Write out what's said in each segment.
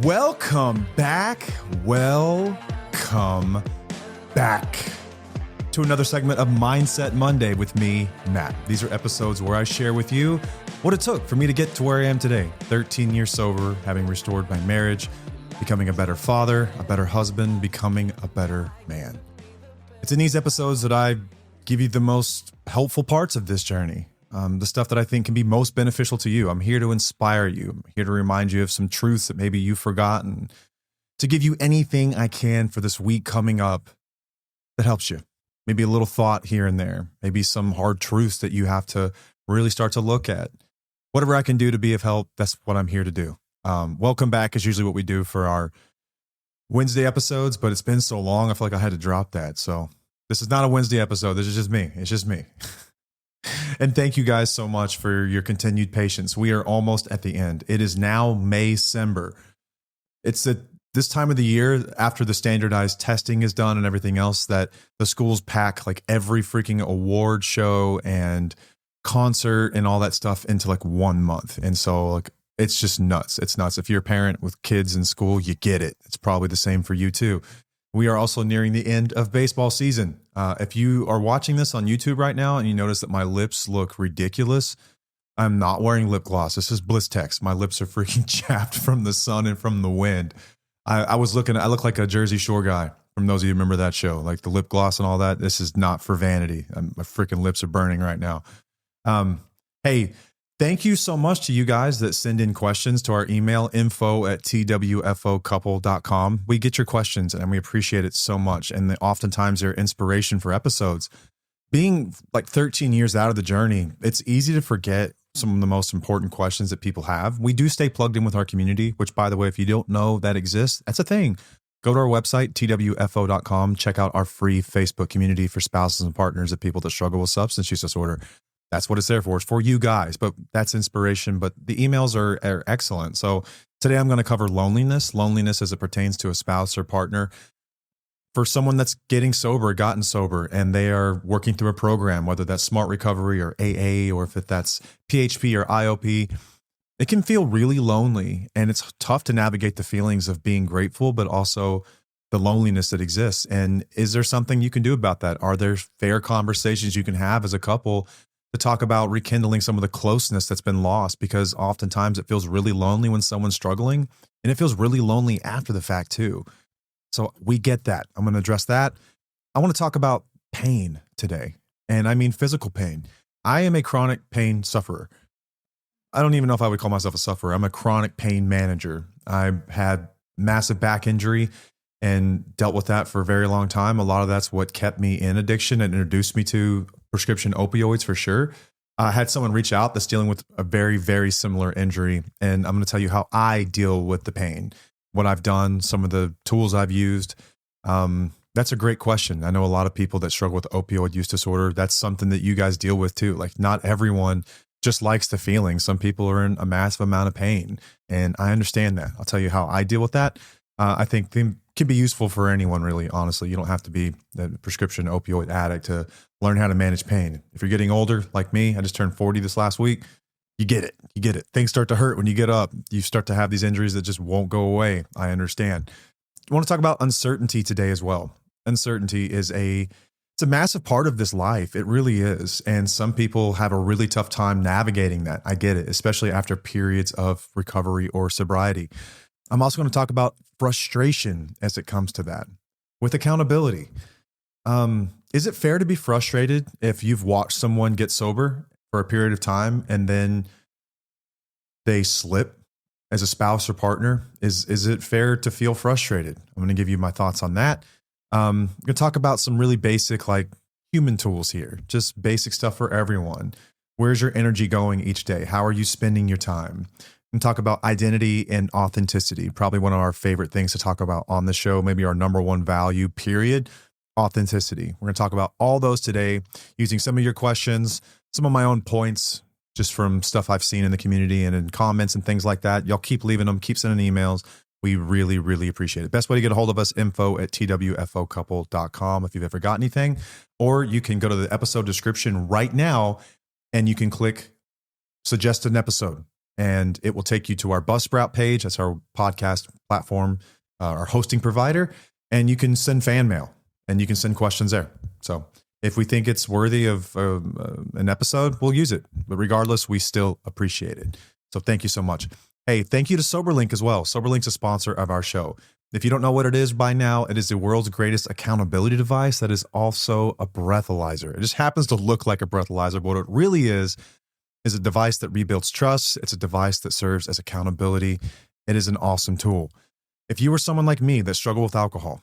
Welcome back to another segment of Mindset Monday with me, Matt. These are episodes where I share with you what it took for me to get to where I am today. 13 years sober, having restored my marriage, becoming a better father, a better husband, becoming a better man. It's in these episodes that I give you the most helpful parts of this journey. The stuff that I think can be most beneficial to you. I'm here to inspire you. I'm here to remind you of some truths that maybe you've forgotten, to give you anything I can for this week coming up that helps you. Maybe a little thought here and there, maybe some hard truths that you have to really start to look at. Whatever I can do to be of help, that's what I'm here to do. Welcome back is usually what we do for our Wednesday episodes, but it's been so long, I feel like I had to drop that. So this is not a Wednesday episode. This is just me. It's just me. And thank you guys so much for your continued patience. We are almost at the end. It is now May-cember. It's at this time of the year after the standardized testing is done and everything else that the schools pack like every freaking award show and concert and all that stuff into like 1 month. And so like it's just nuts. It's nuts. If you're a parent with kids in school, you get it. It's probably the same for you too. We are also nearing the end of baseball season. If you are watching this on YouTube right now and you notice that my lips look ridiculous, I'm not wearing lip gloss. This is Blistex. My lips are freaking chapped from the sun and from the wind. I look like a Jersey Shore guy. From those of you who remember that show, like the lip gloss and all that. This is not for vanity. My freaking lips are burning right now. Hey, thank you so much to you guys that send in questions to our email, info@twfocouple.com. We get your questions and we appreciate it so much. And oftentimes they're inspiration for episodes. Being like 13 years out of the journey, it's easy to forget some of the most important questions that people have. We do stay plugged in with our community, which by the way, if you don't know that exists, that's a thing. Go to our website, twfo.com. Check out our free Facebook community for spouses and partners of people that struggle with substance use disorder. That's what it's there for. It's for you guys, but that's inspiration. But the emails are excellent. So today I'm going to cover loneliness as it pertains to a spouse or partner. For someone that's gotten sober, and they are working through a program, whether that's Smart Recovery or AA, or if that's PHP or IOP, it can feel really lonely. And it's tough to navigate the feelings of being grateful, but also the loneliness that exists. And is there something you can do about that? Are there fair conversations you can have as a couple to talk about rekindling some of the closeness that's been lost? Because oftentimes it feels really lonely when someone's struggling, and it feels really lonely after the fact too. So we get that. I'm going to address that. I want to talk about pain today. And I mean physical pain. I am a chronic pain sufferer. I don't even know if I would call myself a sufferer. I'm a chronic pain manager. I had massive back injury and dealt with that for a very long time. A lot of that's what kept me in addiction and introduced me to prescription opioids for sure. I had someone reach out that's dealing with a very, very similar injury. And I'm going to tell you how I deal with the pain, what I've done, some of the tools I've used. That's a great question. I know a lot of people that struggle with opioid use disorder. That's something that you guys deal with too. Like not everyone just likes the feeling. Some people are in a massive amount of pain, and I understand that. I'll tell you how I deal with that. I think they can be useful for anyone, really, honestly. You don't have to be a prescription opioid addict to learn how to manage pain. If you're getting older, like me, I just turned 40 this last week. You get it. Things start to hurt when you get up. You start to have these injuries that just won't go away. I understand. I want to talk about uncertainty today as well. Uncertainty it's a massive part of this life. It really is. And some people have a really tough time navigating that. I get it, especially after periods of recovery or sobriety. I'm also going to talk about frustration as it comes to that. With accountability. Is it fair to be frustrated if you've watched someone get sober for a period of time and then they slip as a spouse or partner? Is it fair to feel frustrated? I'm going to give you my thoughts on that. I'm going to talk about some really basic, like human tools here, just basic stuff for everyone. Where's your energy going each day? How are you spending your time? And talk about identity and authenticity. Probably one of our favorite things to talk about on the show, maybe our number one value, period, authenticity. We're going to talk about all those today using some of your questions, some of my own points, just from stuff I've seen in the community and in comments and things like that. Y'all keep leaving them, keep sending emails. We really, really appreciate it. Best way to get a hold of us, info@twfocouple.com if you've ever got anything, or you can go to the episode description right now and you can click suggest an episode. and it will take you to our Buzzsprout page. That's our podcast platform, our hosting provider, and you can send fan mail and you can send questions there. So if we think it's worthy of an episode, we'll use it. But regardless, we still appreciate it. So thank you so much. Hey, thank you to SoberLink as well. SoberLink's a sponsor of our show. If you don't know what it is by now, it is the world's greatest accountability device that is also a breathalyzer. It just happens to look like a breathalyzer, but what it really is a device that rebuilds trust. It's a device that serves as accountability. It is an awesome tool. If you were someone like me that struggled with alcohol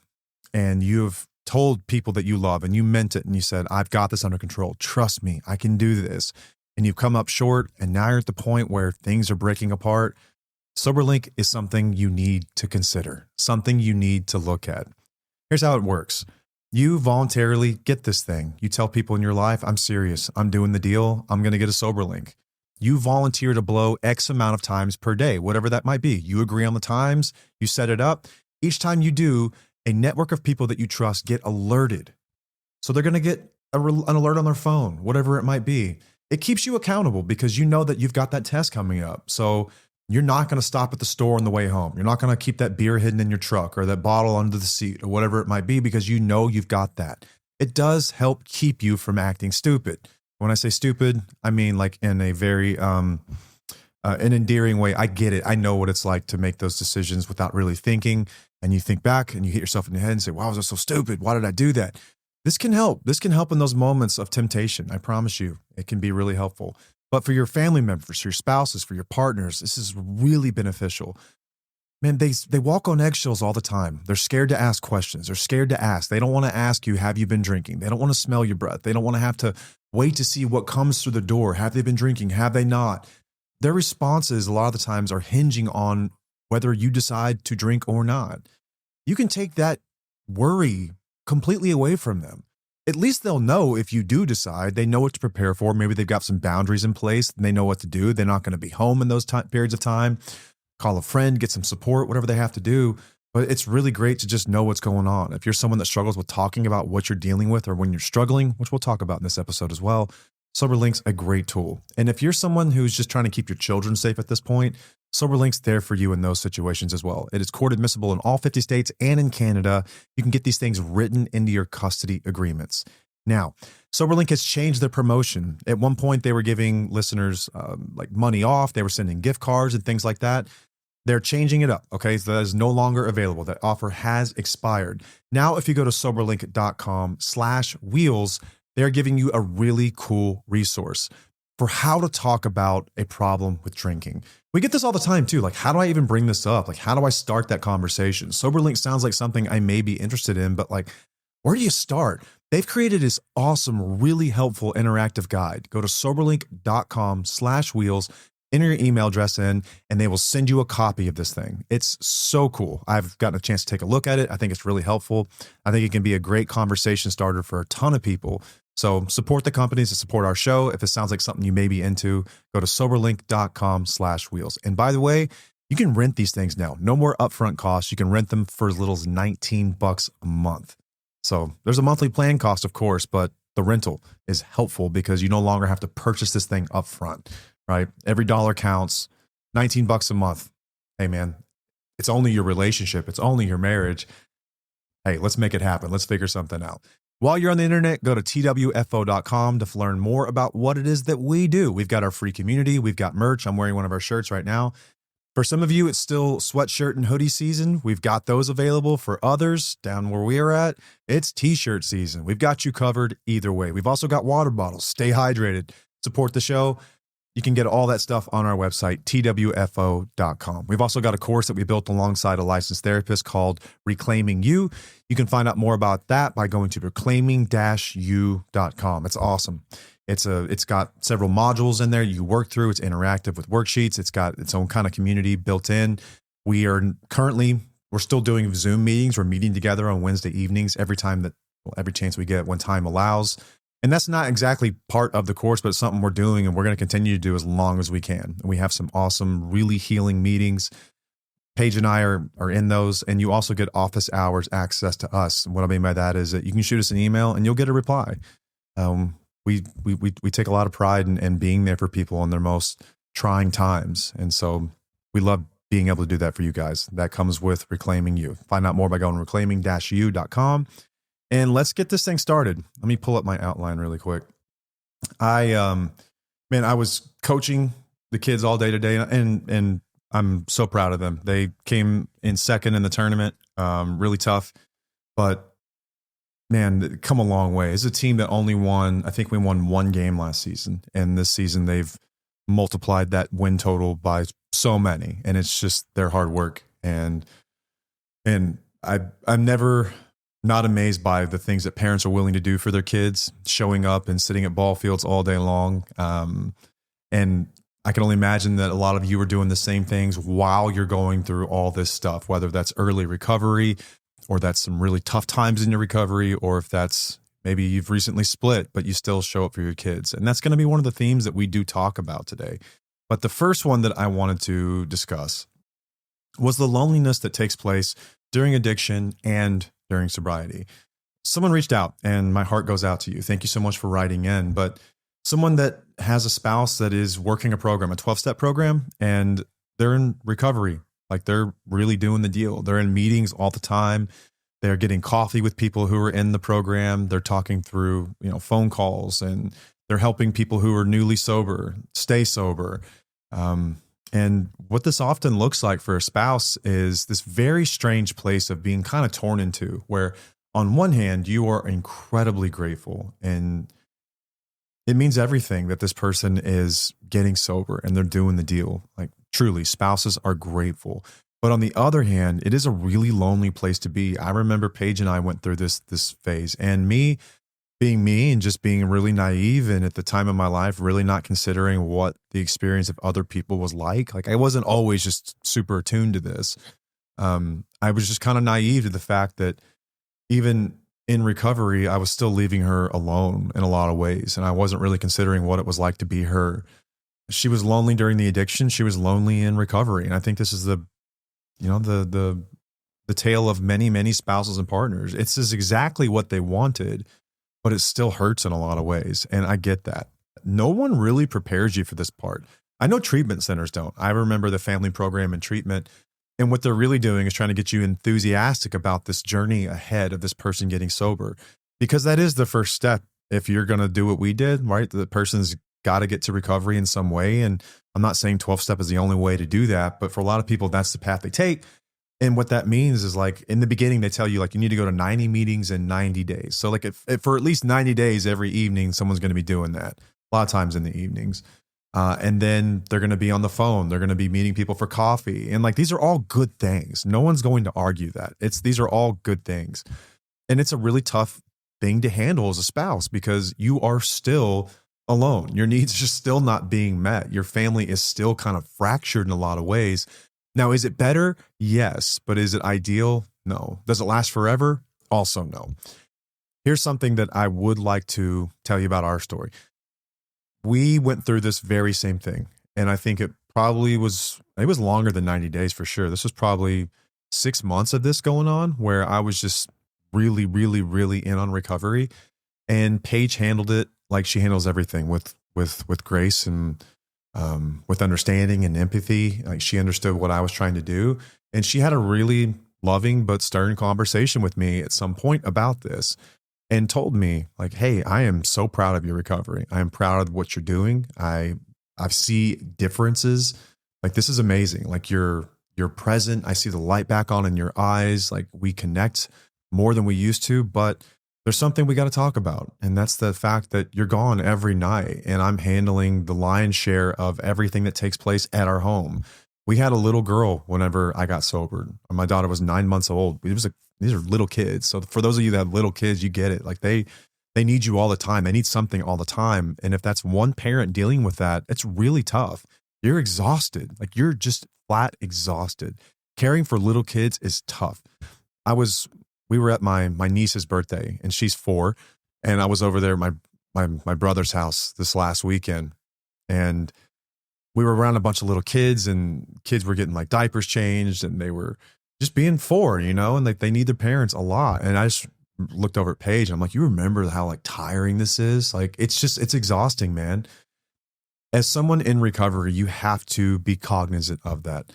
and you've told people that you love and you meant it and you said, I've got this under control, trust me, I can do this, and you've come up short and now you're at the point where things are breaking apart, SoberLink is something you need to consider, something you need to look at. Here's how it works. You voluntarily get this thing. You tell people in your life, I'm serious. I'm doing the deal. I'm going to get a SoberLink. You volunteer to blow X amount of times per day, whatever that might be. You agree on the times. You set it up. Each time you do, a network of people that you trust get alerted. So they're going to get an alert on their phone, whatever it might be. It keeps you accountable because you know that you've got that test coming up. So you're not going to stop at the store on the way home. You're not going to keep that beer hidden in your truck or that bottle under the seat or whatever it might be because you know you've got that. It does help keep you from acting stupid. When I say stupid, I mean like in a very an endearing way. I get it. I know what it's like to make those decisions without really thinking. And you think back and you hit yourself in the head and say, wow, was I so stupid? Why did I do that? This can help. This can help in those moments of temptation. I promise you, it can be really helpful. But for your family members, for your spouses, for your partners, this is really beneficial. Man, they walk on eggshells all the time. They're scared to ask questions. They're scared to ask. They don't want to ask you, have you been drinking? They don't want to smell your breath. They don't want to have to wait to see what comes through the door. Have they been drinking? Have they not? Their responses a lot of the times are hinging on whether you decide to drink or not. You can take that worry completely away from them. At least they'll know if you do decide. They know what to prepare for. Maybe they've got some boundaries in place and they know what to do. They're not going to be home in those periods of time. Call a friend, get some support, whatever they have to do. But it's really great to just know what's going on. If you're someone that struggles with talking about what you're dealing with or when you're struggling, which we'll talk about in this episode as well, SoberLink's a great tool. And if you're someone who's just trying to keep your children safe at this point, SoberLink's there for you in those situations as well. It is court admissible in all 50 states and in Canada. You can get these things written into your custody agreements. Now, SoberLink has changed their promotion. At one point, they were giving listeners like money off. They were sending gift cards and things like that. They're changing it up, okay? So that is no longer available. That offer has expired. Now, if you go to soberlink.com/wheels, they're giving you a really cool resource for how to talk about a problem with drinking. We get this all the time too. Like, how do I even bring this up? Like, how do I start that conversation? SoberLink sounds like something I may be interested in, but like, where do you start? They've created this awesome, really helpful interactive guide. Go to soberlink.com/wheels, enter your email address in, and they will send you a copy of this thing. It's so cool. I've gotten a chance to take a look at it. I think it's really helpful. I think it can be a great conversation starter for a ton of people. So support the companies that support our show. If it sounds like something you may be into, go to soberlink.com/wheels. And by the way, you can rent these things now. No more upfront costs. You can rent them for as little as $19 a month. So there's a monthly plan cost, of course, but the rental is helpful because you no longer have to purchase this thing upfront, right? Every dollar counts. $19 a month. Hey, man, it's only your relationship. It's only your marriage. Hey, let's make it happen. Let's figure something out. While you're on the internet, go to twfo.com to learn more about what it is that we do. We've got our free community. We've got merch. I'm wearing one of our shirts right now. For some of you, it's still sweatshirt and hoodie season. We've got those available. For others, down where we are at, it's t-shirt season. We've got you covered either way. We've also got water bottles. Stay hydrated. Support the show. You can get all that stuff on our website, twfo.com. We've also got a course that we built alongside a licensed therapist called Reclaiming You. You can find out more about that by going to reclaiming-you.com. It's awesome. It's got several modules in there you work through. It's interactive with worksheets. It's got its own kind of community built in. We're still doing Zoom meetings. We're meeting together on Wednesday evenings every chance we get when time allows. And that's not exactly part of the course, but it's something we're doing and we're going to continue to do as long as we can. And we have some awesome, really healing meetings. Paige and I are in those, and you also get office hours access to us. And what I mean by that is that you can shoot us an email and you'll get a reply. We take a lot of pride in being there for people in their most trying times. And so we love being able to do that for you guys. That comes with Reclaiming You. Find out more by going to reclaiming-you.com. And let's get this thing started. Let me pull up my outline really quick. I was coaching the kids all day today, and I'm so proud of them. They came in second in the tournament, really tough, but man, come a long way. It's a team that only won, I think we won one game last season, and this season they've multiplied that win total by so many, and it's just their hard work. And I'm never not amazed by the things that parents are willing to do for their kids, showing up and sitting at ball fields all day long. And I can only imagine that a lot of you are doing the same things while you're going through all this stuff, whether that's early recovery or that's some really tough times in your recovery, or if that's maybe you've recently split, but you still show up for your kids. And that's going to be one of the themes that we do talk about today. But the first one that I wanted to discuss was the loneliness that takes place during addiction and during sobriety. Someone reached out, and my heart goes out to you. Thank you so much for writing in. But someone that has a spouse that is working a program, a 12-step program, and they're in recovery. Like, they're really doing the deal. They're in meetings all the time. They're getting coffee with people who are in the program. They're talking through, phone calls, and they're helping people who are newly sober stay sober. And what this often looks like for a spouse is this very strange place of being kind of torn into, where on one hand, you are incredibly grateful, and it means everything that this person is getting sober and they're doing the deal. Like, truly, spouses are grateful. But on the other hand, it is a really lonely place to be. I remember Paige and I went through this phase, and me being me and just being really naive, and at the time of my life, really not considering what the experience of other people was like. Like, I wasn't always just super attuned to this. I was just kind of naive to the fact that even in recovery, I was still leaving her alone in a lot of ways. And I wasn't really considering what it was like to be her. She was lonely during the addiction. She was lonely in recovery. And I think this is the tale of many, many spouses and partners. It's exactly what they wanted, but it still hurts in a lot of ways. And I get that. No one really prepares you for this part. I know treatment centers don't. I remember the family program and treatment, and what they're really doing is trying to get you enthusiastic about this journey ahead of this person getting sober, because that is the first step. If you're going to do what we did, right? The person's got to get to recovery in some way. And I'm not saying 12-step is the only way to do that, but for a lot of people, that's the path they take. And what that means is, like, in the beginning, they tell you, like, you need to go to 90 meetings in 90 days. So like if for at least 90 days, every evening, someone's going to be doing that, a lot of times in the evenings. And then they're going to be on the phone. They're going to be meeting people for coffee. And like, these are all good things. No one's going to argue that. These are all good things. And it's a really tough thing to handle as a spouse, because you are still alone. Your needs are still not being met. Your family is still kind of fractured in a lot of ways. Now, is it better? Yes. But is it ideal? No. Does it last forever? Also, no. Here's something that I would like to tell you about our story. We went through this very same thing. And I think it was longer than 90 days for sure. This was probably 6 months of this going on, where I was just really, really, really in on recovery. And Paige handled it like she handles everything, with grace and with understanding and empathy. Like, she understood what I was trying to do. And she had a really loving but stern conversation with me at some point about this, and told me, like, hey, I am so proud of your recovery. I am proud of what you're doing. I see differences. Like, this is amazing. Like, you're present. I see the light back on in your eyes. Like, we connect more than we used to, but there's something we got to talk about. And that's the fact that you're gone every night, and I'm handling the lion's share of everything that takes place at our home. We had a little girl whenever I got sober. My daughter was 9 months old. These are little kids. So for those of you that have little kids, you get it. Like, they need you all the time. They need something all the time. And if that's one parent dealing with that, it's really tough. You're exhausted. Like, you're just flat exhausted. Caring for little kids is tough. We were at my niece's birthday, and she's 4. And I was over there at my brother's house this last weekend, and we were around a bunch of little kids, and kids were getting like diapers changed, and they were just being 4, and like, they need their parents a lot. And I just looked over at Paige, and I'm like, you remember how like tiring this is? Like, it's exhausting, man. as someone in recovery, you have to be cognizant of that.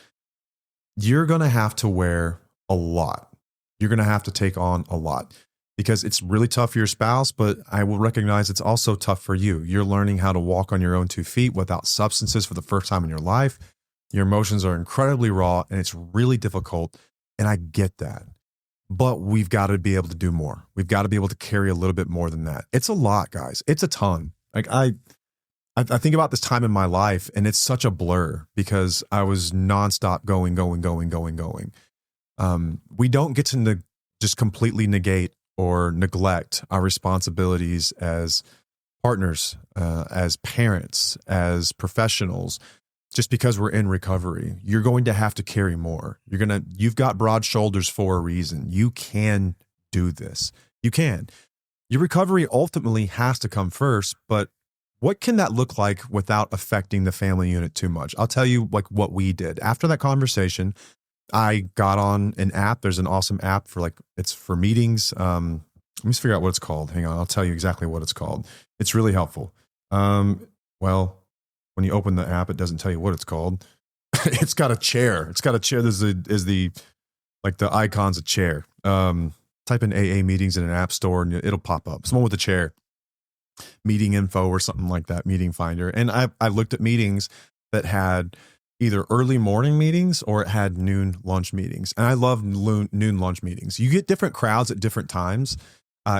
You're going to have to wear a lot. You're going to have to take on a lot because it's really tough for your spouse, but I will recognize it's also tough for you. You're learning how to walk on your own 2 feet without substances for the first time in your life. Your emotions are incredibly raw and it's really difficult. And I get that. But we've got to be able to do more. We've got to be able to carry a little bit more than that. It's a lot, guys. It's a ton. Like I think about this time in my life and it's such a blur because I was nonstop going. We don't get to just completely negate or neglect our responsibilities as partners, as parents, as professionals, just because we're in recovery. You're going to have to carry more. You've got broad shoulders for a reason. You can do this. You can. Your recovery ultimately has to come first, but what can that look like without affecting the family unit too much? I'll tell you like what we did. After that conversation, I got on an app. There's an awesome app it's for meetings. Let me just figure out what it's called. Hang on. I'll tell you exactly what it's called. It's really helpful. Well, when you open the app, it doesn't tell you what it's called. It's got a chair. It's got a chair. The icon's a chair. Type in AA meetings in an app store and it'll pop up. Someone with a chair. Meeting info or something like that, meeting finder. And I looked at meetings that had either early morning meetings or it had noon lunch meetings. And I love noon lunch meetings. You get different crowds at different times.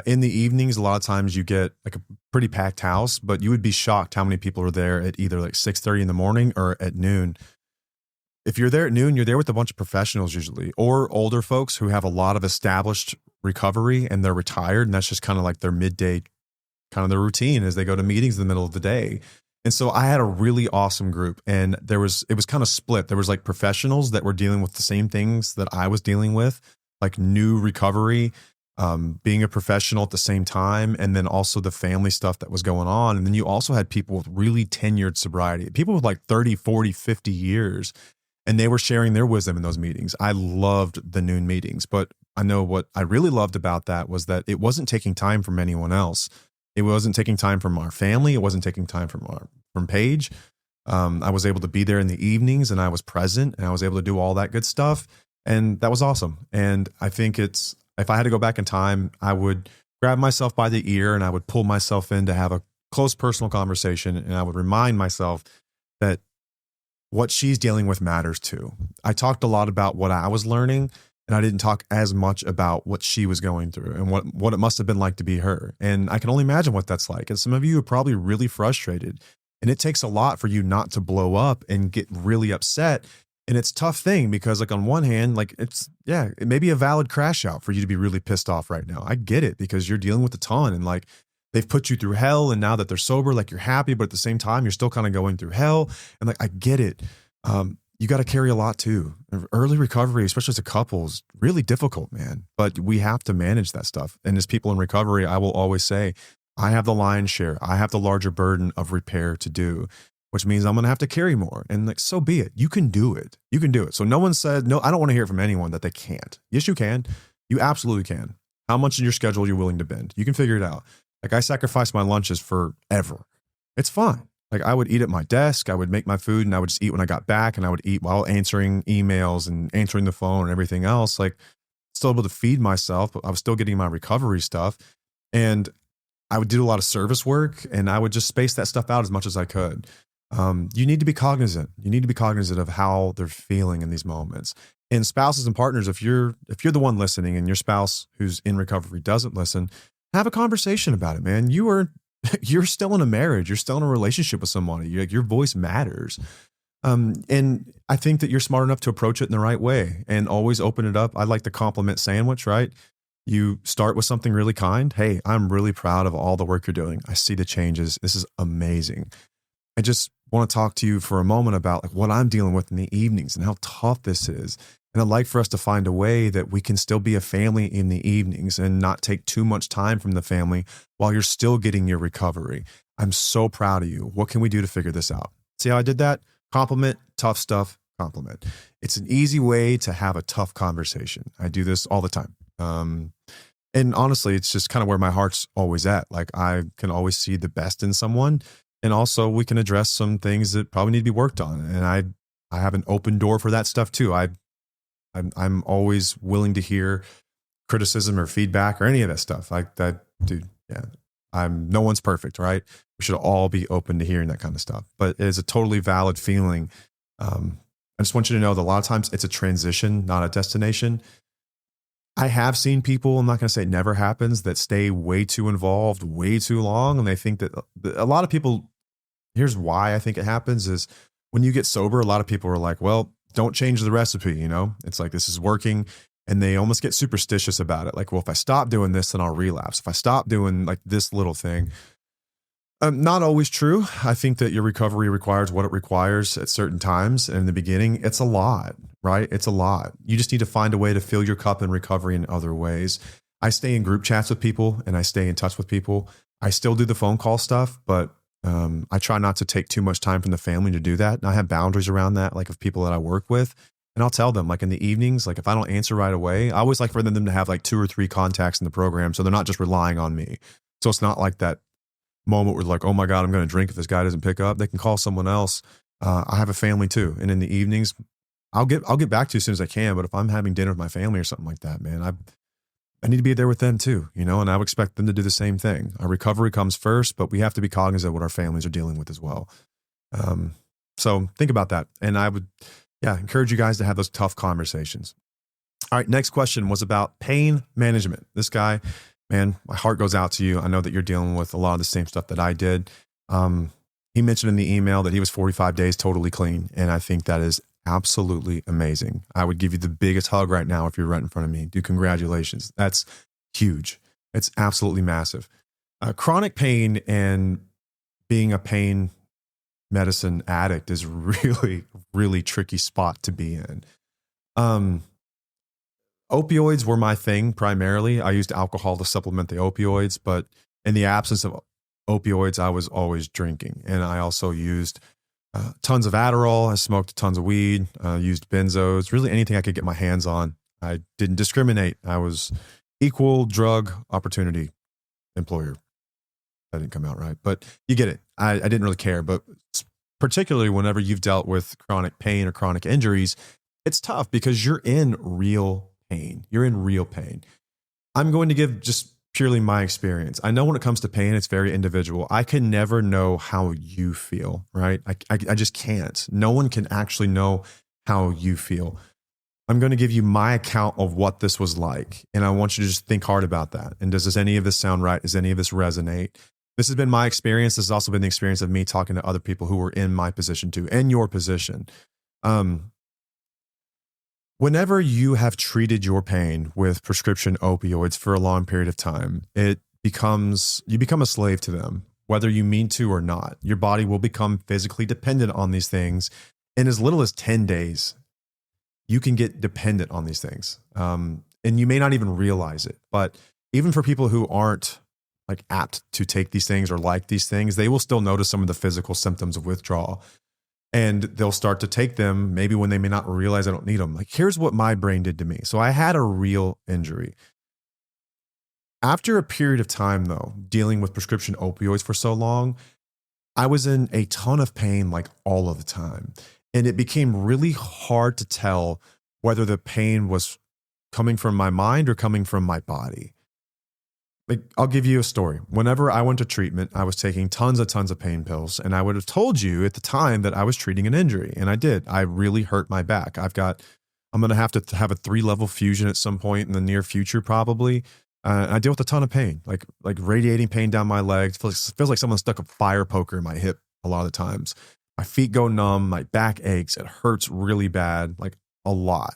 In the evenings, a lot of times you get like a pretty packed house, but you would be shocked how many people are there at either like 6:30 in the morning or at noon. If you're there at noon, you're there with a bunch of professionals usually, or older folks who have a lot of established recovery and they're retired. And that's just kind of like their midday, kind of their routine as they go to meetings in the middle of the day. And so I had a really awesome group and it was kind of split. There was like professionals that were dealing with the same things that I was dealing with, like new recovery, being a professional at the same time, and then also the family stuff that was going on. And then you also had people with really tenured sobriety, people with like 30, 40, 50 years, and they were sharing their wisdom in those meetings. I loved the noon meetings, but I know what I really loved about that was that it wasn't taking time from anyone else. It wasn't taking time from our family. It wasn't taking time from Paige. I was able to be there in the evenings and I was present and I was able to do all that good stuff. And that was awesome. And I think if I had to go back in time, I would grab myself by the ear and I would pull myself in to have a close personal conversation. And I would remind myself that what she's dealing with matters too. I talked a lot about what I was learning and I didn't talk as much about what she was going through and what it must have been like to be her. And I can only imagine what that's like. And some of you are probably really frustrated and it takes a lot for you not to blow up and get really upset. And it's a tough thing because like on one hand, like it may be a valid crash out for you to be really pissed off right now. I get it because you're dealing with a ton and like they've put you through hell. And now that they're sober, like you're happy, but at the same time, you're still kind of going through hell. And like, I get it. You got to carry a lot too. Early recovery, especially as a couple, is really difficult, man. But we have to manage that stuff. And as people in recovery, I will always say, I have the lion's share. I have the larger burden of repair to do, which means I'm going to have to carry more. And like, so be it. You can do it. You can do it. So no one said, no, I don't want to hear from anyone that they can't. Yes, you can. You absolutely can. How much in your schedule you're willing to bend. You can figure it out. Like I sacrifice my lunches forever. It's fine. Like I would eat at my desk, I would make my food and I would just eat when I got back and I would eat while answering emails and answering the phone and everything else. Like still able to feed myself, but I was still getting my recovery stuff. And I would do a lot of service work and I would just space that stuff out as much as I could. You need to be cognizant. You need to be cognizant of how they're feeling in these moments. And spouses and partners, if you're the one listening and your spouse who's in recovery doesn't listen, have a conversation about it, man. You're still in a marriage. You're still in a relationship with somebody. Your voice matters. And I think that you're smart enough to approach it in the right way and always open it up. I like the compliment sandwich, right? You start with something really kind. Hey, I'm really proud of all the work you're doing. I see the changes. This is amazing. I just want to talk to you for a moment about like what I'm dealing with in the evenings and how tough this is. And I'd like for us to find a way that we can still be a family in the evenings and not take too much time from the family while you're still getting your recovery. I'm so proud of you. What can we do to figure this out? See how I did that? Compliment, tough stuff, compliment. It's an easy way to have a tough conversation. I do this all the time. And honestly, it's just kind of where my heart's always at. Like I can always see the best in someone. And also we can address some things that probably need to be worked on. And I have an open door for that stuff too. I'm always willing to hear criticism or feedback or any of that stuff like that, dude. Yeah. No one's perfect, right? We should all be open to hearing that kind of stuff, but it is a totally valid feeling. I just want you to know that a lot of times it's a transition, not a destination. I have seen people, I'm not going to say it never happens, that stay way too involved, way too long. And they think that a lot of people, here's why I think it happens is when you get sober, a lot of people are like, well, don't change the recipe. You know, it's like, this is working. And they almost get superstitious about it. Like, well, if I stop doing this, then I'll relapse. If I stop doing like this little thing, not always true. I think that your recovery requires what it requires at certain times. And in the beginning, it's a lot, right? It's a lot. You just need to find a way to fill your cup in recovery in other ways. I stay in group chats with people and I stay in touch with people. I still do the phone call stuff, but I try not to take too much time from the family to do that. And I have boundaries around that, like of people that I work with. And I'll tell them, like in the evenings, like if I don't answer right away, I always like for them to have like 2 or 3 contacts in the program. So they're not just relying on me. So it's not like that moment where like, oh my God, I'm going to drink if this guy doesn't pick up. They can call someone else. I have a family too. And in the evenings, I'll get back to you as soon as I can. But if I'm having dinner with my family or something like that, man, I need to be there with them too, you know, and I would expect them to do the same thing. Our recovery comes first, but we have to be cognizant of what our families are dealing with as well. So think about that. And I would, encourage you guys to have those tough conversations. All right. Next question was about pain management. This guy, man, my heart goes out to you. I know that you're dealing with a lot of the same stuff that I did. He mentioned in the email that he was 45 days totally clean. And I think that is absolutely amazing. I would give you the biggest hug right now if you're right in front of me. Dude, congratulations. That's huge. It's absolutely massive. Chronic pain and being a pain medicine addict is really, really tricky spot to be in. Opioids were my thing primarily. I used alcohol to supplement the opioids, but in the absence of opioids, I was always drinking. And I also used tons of Adderall. I smoked tons of weed, used benzos, really anything I could get my hands on. I didn't discriminate. I was equal drug opportunity employer. That didn't come out right, but you get it. I didn't really care, but particularly whenever you've dealt with chronic pain or chronic injuries, it's tough because you're in real pain. You're in real pain. I'm going to give just purely my experience. I know when it comes to pain, it's very individual. I can never know how you feel, right? I just can't. No one can actually know how you feel. I'm going to give you my account of what this was like. And I want you to just think hard about that. And does any of this sound right? Does any of this resonate? This has been my experience. This has also been the experience of me talking to other people who were in my position too, and your position. Whenever you have treated your pain with prescription opioids for a long period of time, you become a slave to them, whether you mean to or not. Your body will become physically dependent on these things. In as little as 10 days, you can get dependent on these things. And you may not even realize it, but even for people who aren't like apt to take these things or like these things, they will still notice some of the physical symptoms of withdrawal. And they'll start to take them maybe when they may not realize I don't need them. Like, here's what my brain did to me. So I had a real injury. After a period of time, though, dealing with prescription opioids for so long, I was in a ton of pain like all of the time. And it became really hard to tell whether the pain was coming from my mind or coming from my body. Like, I'll give you a story. Whenever I went to treatment, I was taking tons of pain pills. And I would have told you at the time that I was treating an injury. And I did. I really hurt my back. I'm going to have a 3-level fusion at some point in the near future, probably. I deal with a ton of pain, like radiating pain down my legs. Feels like someone stuck a fire poker in my hip a lot of the times. My feet go numb. My back aches. It hurts really bad, like a lot.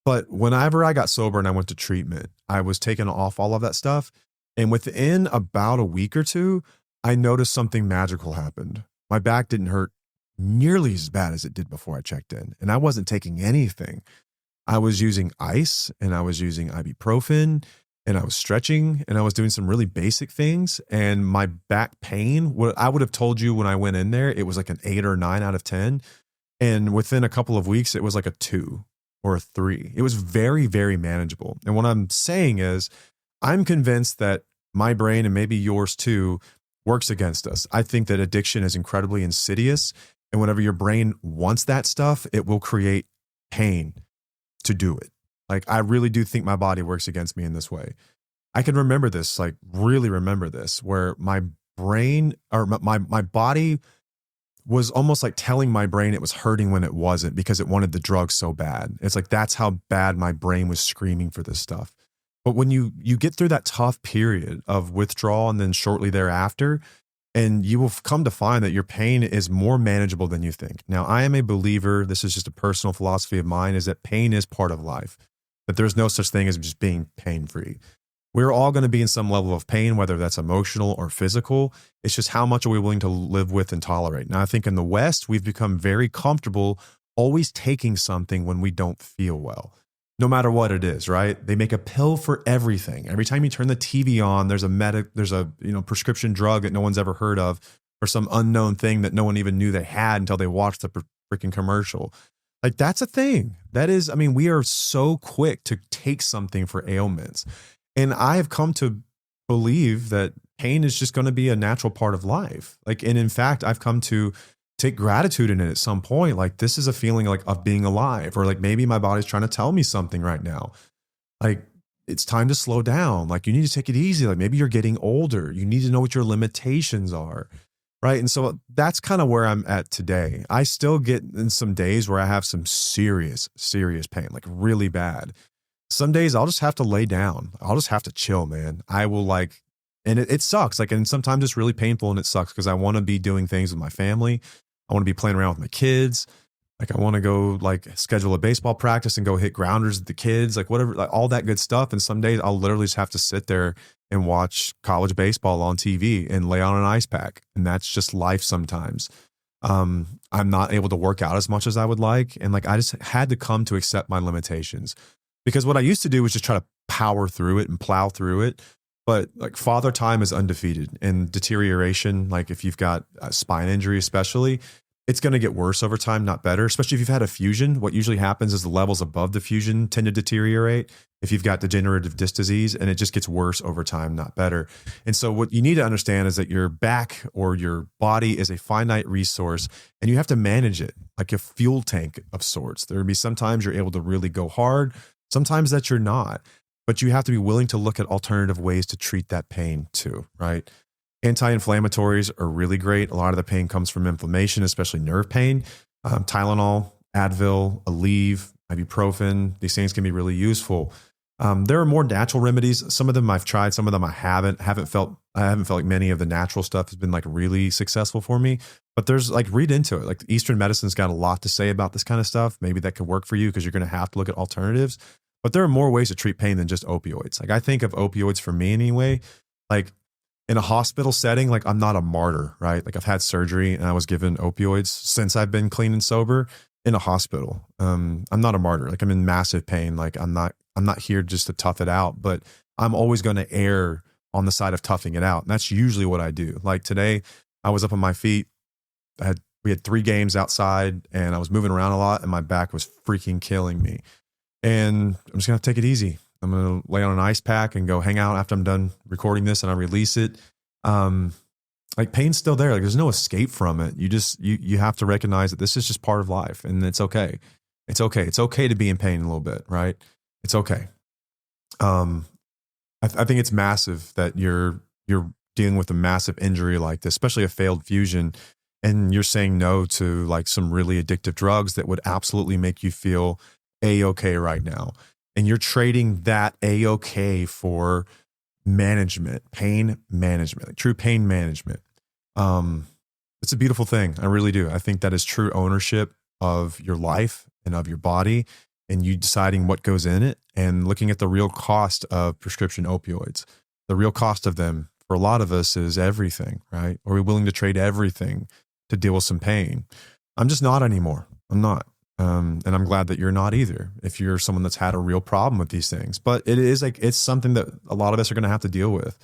But whenever I got sober and I went to treatment, I was taking off all of that stuff. And within about a week or two, I noticed something magical happened. My back didn't hurt nearly as bad as it did before I checked in. And I wasn't taking anything. I was using ice and I was using ibuprofen and I was stretching and I was doing some really basic things. And my back pain, what I would have told you when I went in there, it was like an 8 or 9 out of 10. And within a couple of weeks, it was like a 2 or a 3. It was very, very manageable. And what I'm saying is, I'm convinced that my brain, and maybe yours too, works against us. I think that addiction is incredibly insidious. And whenever your brain wants that stuff, it will create pain to do it. Like, I really do think my body works against me in this way. I can remember this, like really remember this, where my brain or my body was almost like telling my brain it was hurting when it wasn't because it wanted the drug so bad. It's like, that's how bad my brain was screaming for this stuff. But when you get through that tough period of withdrawal and then shortly thereafter, and you will come to find that your pain is more manageable than you think. Now, I am a believer, this is just a personal philosophy of mine, is that pain is part of life, that there's no such thing as just being pain-free. We're all going to be in some level of pain, whether that's emotional or physical. It's just how much are we willing to live with and tolerate. Now, I think in the West, we've become very comfortable always taking something when we don't feel well, no matter what it is, right? They make a pill for everything. Every time you turn the TV on, there's a prescription drug that no one's ever heard of, or some unknown thing that no one even knew they had until they watched the freaking commercial. Like, that's a thing. That is, I mean, we are so quick to take something for ailments. And I have come to believe that pain is just going to be a natural part of life. Like, and in fact, I've come to take gratitude in it at some point. Like, this is a feeling like of being alive, or like maybe my body's trying to tell me something right now. Like, it's time to slow down. Like, you need to take it easy. Like, maybe you're getting older. You need to know what your limitations are. Right. And so that's kind of where I'm at today. I still get in some days where I have some serious pain, like really bad. Some days I'll just have to lay down. I'll just have to chill, man. I will and it sucks. Like, and sometimes it's really painful and it sucks because I want to be doing things with my family. I want to be playing around with my kids. Like, I want to go schedule a baseball practice and go hit grounders with the kids, like whatever, like all that good stuff. And some days I'll literally just have to sit there and watch college baseball on TV and lay on an ice pack. And that's just life sometimes. I'm not able to work out as much as I would like. And I just had to come to accept my limitations. Because what I used to do was just try to power through it and plow through it. But father time is undefeated, and deterioration, if you've got a spine injury, especially, it's going to get worse over time, not better. Especially if you've had a fusion, what usually happens is the levels above the fusion tend to deteriorate if you've got degenerative disc disease, and it just gets worse over time, not better. And so what you need to understand is that your back or your body is a finite resource, and you have to manage it like a fuel tank of sorts. There will be sometimes you're able to really go hard, sometimes that you're not. But you have to be willing to look at alternative ways to treat that pain too, right? Anti-inflammatories are really great. A lot of the pain comes from inflammation, especially nerve pain. Tylenol, Advil, Aleve, ibuprofen, these things can be really useful. There are more natural remedies. Some of them I've tried, some of them I haven't. I haven't felt like many of the natural stuff has been really successful for me. But there's read into it. Eastern medicine's got a lot to say about this kind of stuff. Maybe that could work for you because you're going to have to look at alternatives. But there are more ways to treat pain than just opioids. I think of opioids for me anyway, in a hospital setting, I'm not a martyr, right? I've had surgery and I was given opioids since I've been clean and sober in a hospital. I'm not a martyr. I'm in massive pain. I'm not here just to tough it out, but I'm always going to err on the side of toughing it out. And that's usually what I do. Today I was up on my feet. We had 3 games outside and I was moving around a lot and my back was freaking killing me. And I'm just going to take it easy. I'm going to lay on an ice pack and go hang out after I'm done recording this and I release it. Pain's still there. There's no escape from it. You have to recognize that this is just part of life and it's okay. It's okay. It's okay to be in pain a little bit, right? It's okay. I think it's massive that you're dealing with a massive injury like this, especially a failed fusion, and you're saying no to some really addictive drugs that would absolutely make you feel A-okay right now. And you're trading that A-okay for management, pain management, true pain management. It's a beautiful thing. I really do. I think that is true ownership of your life and of your body, and you deciding what goes in it and looking at the real cost of prescription opioids. The real cost of them for a lot of us is everything, right? Are we willing to trade everything to deal with some pain? I'm just not anymore. I'm not. And I'm glad that you're not either, if you're someone that's had a real problem with these things. But it is it's something that a lot of us are going to have to deal with.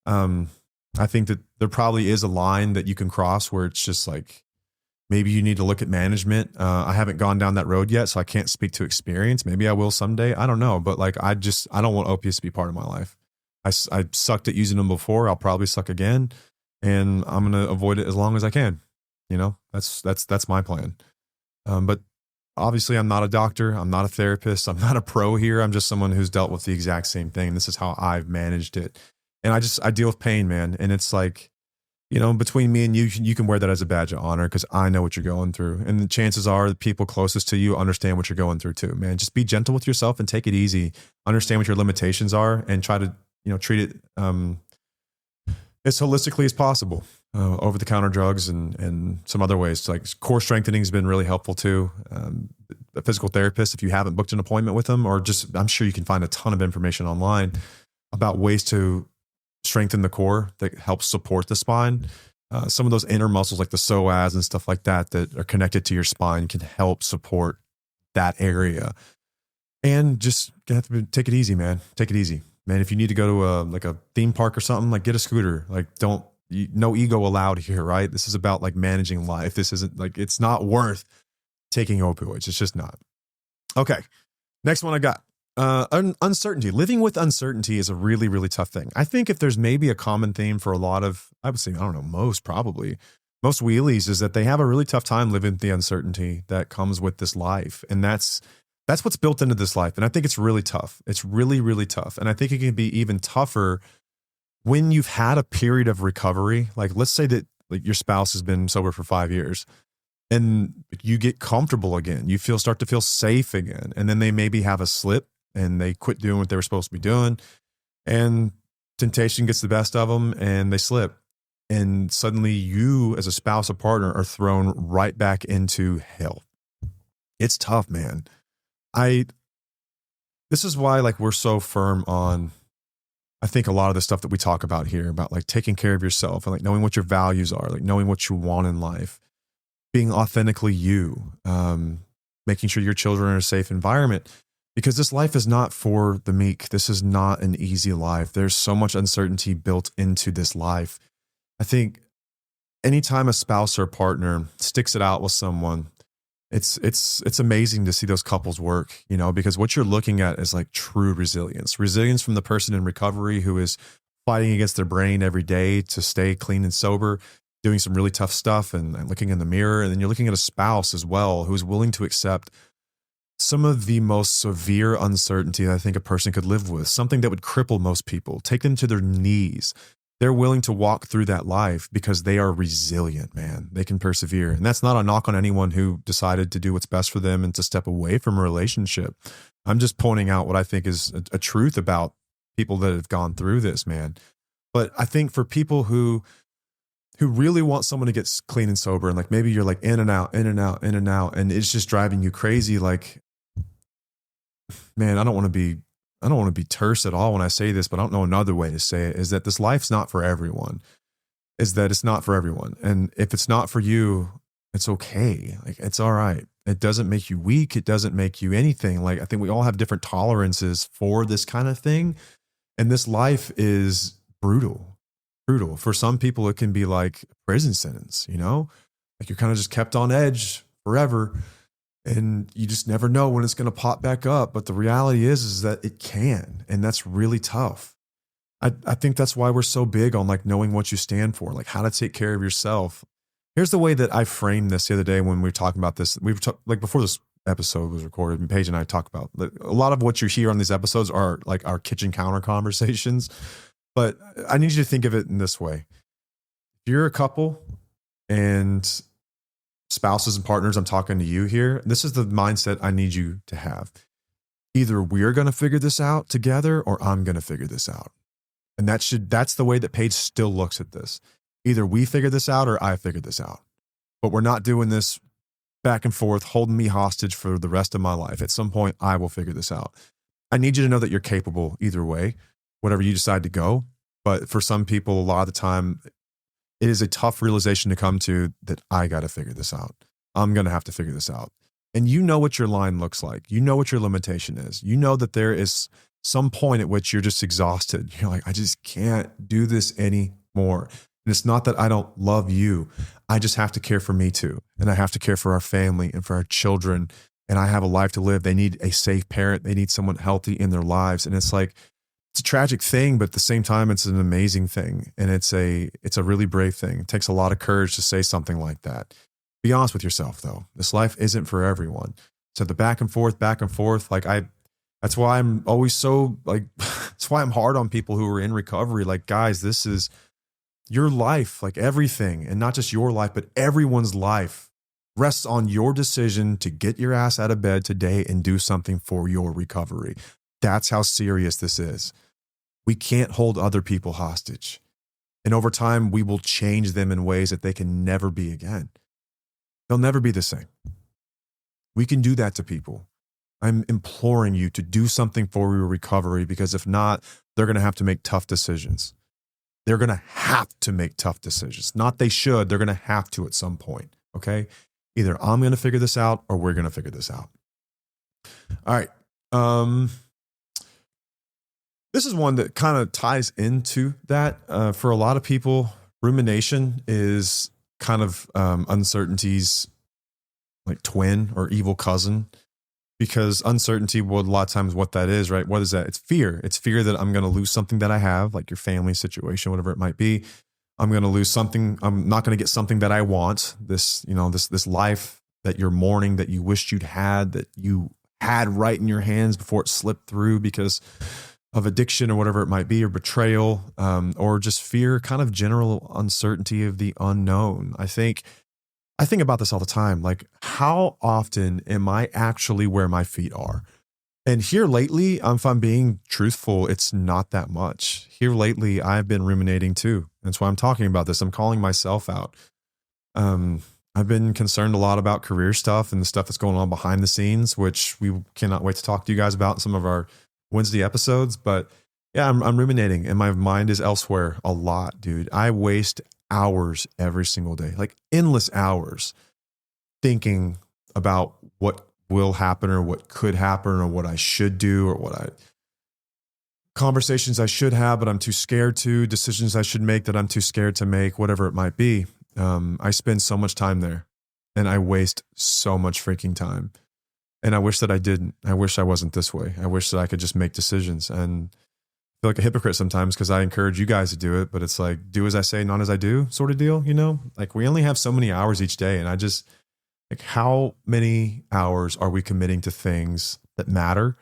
I think that there probably is a line that you can cross where it's just maybe you need to look at management. I haven't gone down that road yet, so I can't speak to experience. Maybe I will someday. I don't know. But I don't want opiates to be part of my life. I sucked at using them before. I'll probably suck again. and I'm going to avoid it as long as I can. You know, that's my plan. But obviously I'm not a doctor. I'm not a therapist. I'm not a pro here. I'm just someone who's dealt with the exact same thing. This is how I've managed it. And I deal with pain, man. And it's like, you know, between me and you can wear that as a badge of honor because I know what you're going through. And the chances are the people closest to you understand what you're going through too, man. Just be gentle with yourself and take it easy. Understand what your limitations are and try to, you know, treat it as holistically as possible. Over the counter drugs and some other ways. Like core strengthening has been really helpful too. A physical therapist, if you haven't booked an appointment with them, or just, I'm sure you can find a ton of information online about ways to strengthen the core that helps support the spine. Some of those inner muscles like the psoas and stuff like that that are connected to your spine can help support that area. And just have to take it easy, man. Take it easy, man. If you need to go to a theme park or something, like get a scooter. Like no ego allowed here, right? This is about like managing life. This isn't like, it's not worth taking opioids. It's just not. Okay. Next one I got. Uncertainty. Living with uncertainty is a really, really tough thing. I think if there's maybe a common theme for a lot of, I would say, I don't know, most wheelies is that they have a really tough time living with the uncertainty that comes with this life. And that's what's built into this life. And I think it's really tough. It's really, really tough. And I think it can be even tougher when you've had a period of recovery. Like let's say that like your spouse has been sober for 5 years and you get comfortable again. You start to feel safe again. And then they maybe have a slip and they quit doing what they were supposed to be doing. And temptation gets the best of them and they slip. And suddenly you as a spouse or partner are thrown right back into hell. It's tough, man. This is why like we're so firm on, I think a lot of the stuff that we talk about here about like taking care of yourself and like knowing what your values are, like knowing what you want in life, being authentically you, making sure your children are in a safe environment, because this life is not for the meek. This is not an easy life. There's so much uncertainty built into this life. I think anytime a spouse or partner sticks it out with someone, it's amazing to see those couples work, you know, because what you're looking at is like true resilience from the person in recovery who is fighting against their brain every day to stay clean and sober, doing some really tough stuff and looking in the mirror. And then you're looking at a spouse as well, who's willing to accept some of the most severe uncertainty that I think a person could live with, something that would cripple most people, take them to their knees. They're willing to walk through that life because they are resilient, man. They can persevere. And that's not a knock on anyone who decided to do what's best for them and to step away from a relationship. I'm just pointing out what I think is a truth about people that have gone through this, man. But I think for people who really want someone to get clean and sober, and like maybe you're like in and out, and it's just driving you crazy. Like, man, I don't want to be terse at all when I say this, but I don't know another way to say it, is that this life's not for everyone. It's not for everyone. And if it's not for you, it's okay. Like, it's all right. It doesn't make you weak. It doesn't make you anything. Like, I think we all have different tolerances for this kind of thing. And this life is brutal. For some people, it can be like a prison sentence, you know, like you're kind of just kept on edge forever. And you just never know when it's going to pop back up. But the reality is that it can. And that's really tough. I think that's why we're so big on like knowing what you stand for, like how to take care of yourself. Here's the way that I framed this the other day when we were talking about this. We were like before this episode was recorded, and Paige and I talked about a lot of what you hear on these episodes are like our kitchen counter conversations. But I need you to think of it in this way. If you're a couple and spouses and partners, I'm talking to you here. This is the mindset I need you to have. Either we're going to figure this out together or I'm going to figure this out. And that's the way that Paige still looks at this. Either we figure this out or I figure this out. But we're not doing this back and forth, holding me hostage for the rest of my life. At some point, I will figure this out. I need you to know that you're capable either way, whatever you decide to go. But for some people, a lot of the time, it is a tough realization to come to that I got to figure this out. I'm going to have to figure this out. And you know what your line looks like. You know what your limitation is. You know that there is some point at which you're just exhausted. You're like, I just can't do this anymore. And it's not that I don't love you. I just have to care for me too. And I have to care for our family and for our children. And I have a life to live. They need a safe parent. They need someone healthy in their lives. And it's like, it's a tragic thing, but at the same time, it's an amazing thing. And it's a really brave thing. It takes a lot of courage to say something like that. Be honest with yourself though. This life isn't for everyone. So the back and forth, that's why I'm always so like, that's why I'm hard on people who are in recovery. Like, guys, this is your life, like everything, and not just your life, but everyone's life rests on your decision to get your ass out of bed today and do something for your recovery. That's how serious this is. We can't hold other people hostage. And over time, we will change them in ways that they can never be again. They'll never be the same. We can do that to people. I'm imploring you to do something for your recovery, because if not, they're going to have to make tough decisions. They're going to have to make tough decisions. Not they should, they're going to have to at some point, okay? Either I'm going to figure this out or we're going to figure this out. All right. This is one that kind of ties into that. For a lot of people, rumination is kind of uncertainty's like twin or evil cousin, because uncertainty, well, a lot of times what that is, right? What is that? It's fear. It's fear that I'm going to lose something that I have, like your family situation, whatever it might be. I'm going to lose something. I'm not going to get something that I want. This life that you're mourning, that you wished you'd had, that you had right in your hands before it slipped through because of addiction or whatever it might be, or betrayal, or just fear, kind of general uncertainty of the unknown. I think about this all the time. Like, how often am I actually where my feet are? And here lately, if I'm being truthful, it's not that much. Here lately, I've been ruminating too. That's why I'm talking about this. I'm calling myself out. I've been concerned a lot about career stuff and the stuff that's going on behind the scenes, which we cannot wait to talk to you guys about in some of our Wednesday episodes. But yeah, I'm ruminating and my mind is elsewhere a lot, dude. I waste hours every single day, like endless hours, thinking about what will happen or what could happen or what I should do or conversations I should have, but I'm too scared to, decisions I should make that I'm too scared to make, whatever it might be. I spend so much time there and I waste so much freaking time. And I wish that I didn't. I wish I wasn't this way. I wish that I could just make decisions, and I feel like a hypocrite sometimes because I encourage you guys to do it, but it's like, do as I say, not as I do sort of deal, you know? Like, we only have so many hours each day, and I just, like, how many hours are we committing to things that matter,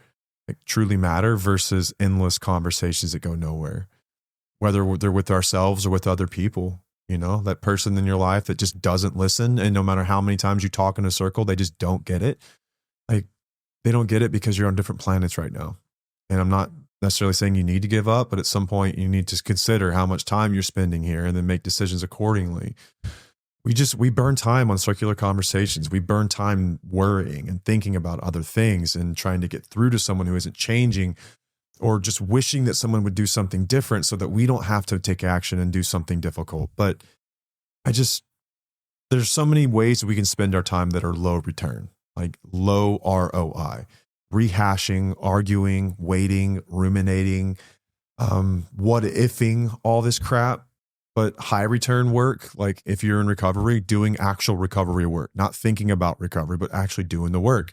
like truly matter, versus endless conversations that go nowhere, whether they're with ourselves or with other people, you know, that person in your life that just doesn't listen. And no matter how many times you talk in a circle, they just don't get it. Like, they don't get it because you're on different planets right now. And I'm not necessarily saying you need to give up, but at some point you need to consider how much time you're spending here and then make decisions accordingly. We burn time on circular conversations. We burn time worrying and thinking about other things and trying to get through to someone who isn't changing, or just wishing that someone would do something different so that we don't have to take action and do something difficult. But there's so many ways that we can spend our time that are low return, like low ROI, rehashing, arguing, waiting, ruminating, what ifing, all this crap. But high return work, like if you're in recovery, doing actual recovery work, not thinking about recovery, but actually doing the work.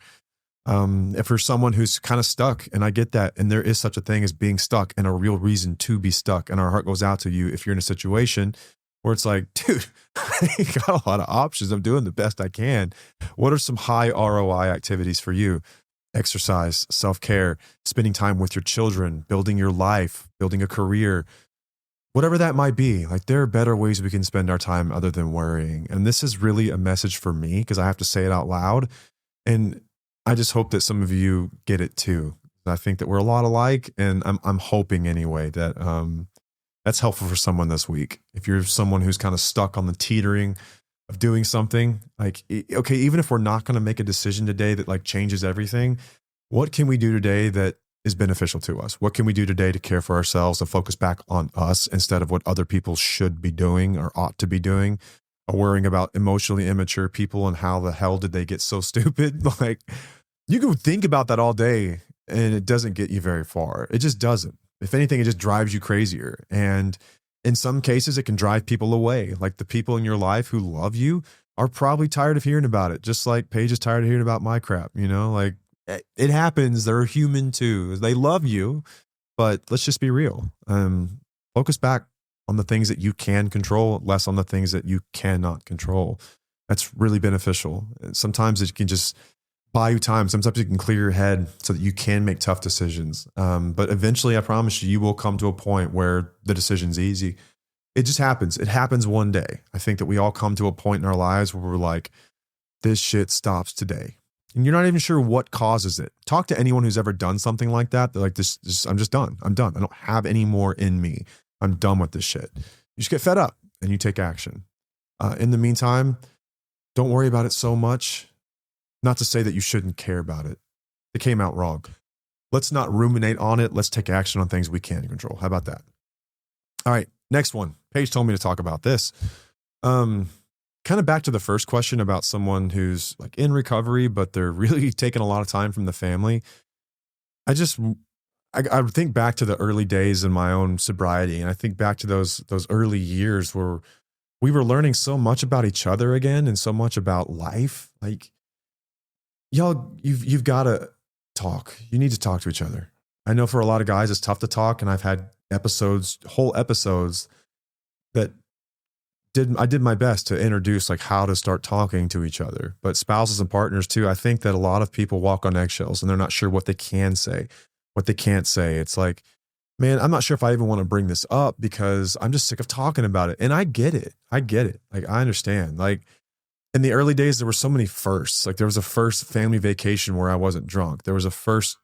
If you're someone who's kind of stuck, and I get that, and there is such a thing as being stuck and a real reason to be stuck, and our heart goes out to you if you're in a situation where it's like, dude, I ain't got a lot of options. I'm doing the best I can. What are some high ROI activities for you? Exercise, self-care, spending time with your children, building your life, building a career, whatever that might be. Like, there are better ways we can spend our time other than worrying. And this is really a message for me because I have to say it out loud. And I just hope that some of you get it too. I think that we're a lot alike, and I'm hoping anyway that that's helpful for someone this week. If you're someone who's kind of stuck on the teetering of doing something, like, okay, even if we're not going to make a decision today that like changes everything, what can we do today that is beneficial to us? What can we do today to care for ourselves and focus back on us instead of what other people should be doing or ought to be doing, or worrying about emotionally immature people and how the hell did they get so stupid? Like, you can think about that all day and it doesn't get you very far. It just doesn't. If anything, it just drives you crazier. And in some cases, it can drive people away. Like, the people in your life who love you are probably tired of hearing about it. Just like Paige is tired of hearing about my crap, you know, like, it happens. They're human too. They love you, but let's just be real. Focus back on the things that you can control, less on the things that you cannot control. That's really beneficial. Sometimes it can just buy you time. Sometimes it can clear your head so that you can make tough decisions. But eventually, I promise you, you will come to a point where the decision's easy. It just happens. It happens one day. I think that we all come to a point in our lives where we're like, this shit stops today. And you're not even sure what causes it. Talk to anyone who's ever done something like that. They're like, I'm just done. I'm done. I don't have any more in me. I'm done with this shit. You just get fed up and you take action. In the meantime, don't worry about it so much. Not to say that you shouldn't care about it. It came out wrong. Let's not ruminate on it. Let's take action on things we can control. How about that? All right, next one. Paige told me to talk about this. Kind of back to the first question about someone who's like in recovery, but they're really taking a lot of time from the family. I think back to the early days in my own sobriety, and I think back to those early years where we were learning so much about each other again and so much about life. Like, y'all, you've got to talk. You need to talk to each other. I know for a lot of guys, it's tough to talk, and I've had whole episodes that I did my best to introduce like how to start talking to each other. But spouses and partners too, I think that a lot of people walk on eggshells and they're not sure what they can say, what they can't say. It's like, man, I'm not sure if I even want to bring this up because I'm just sick of talking about it. And I get it. Like, I understand. Like, in the early days, there were so many firsts. Like, there was a first family vacation where I wasn't drunk. There was a first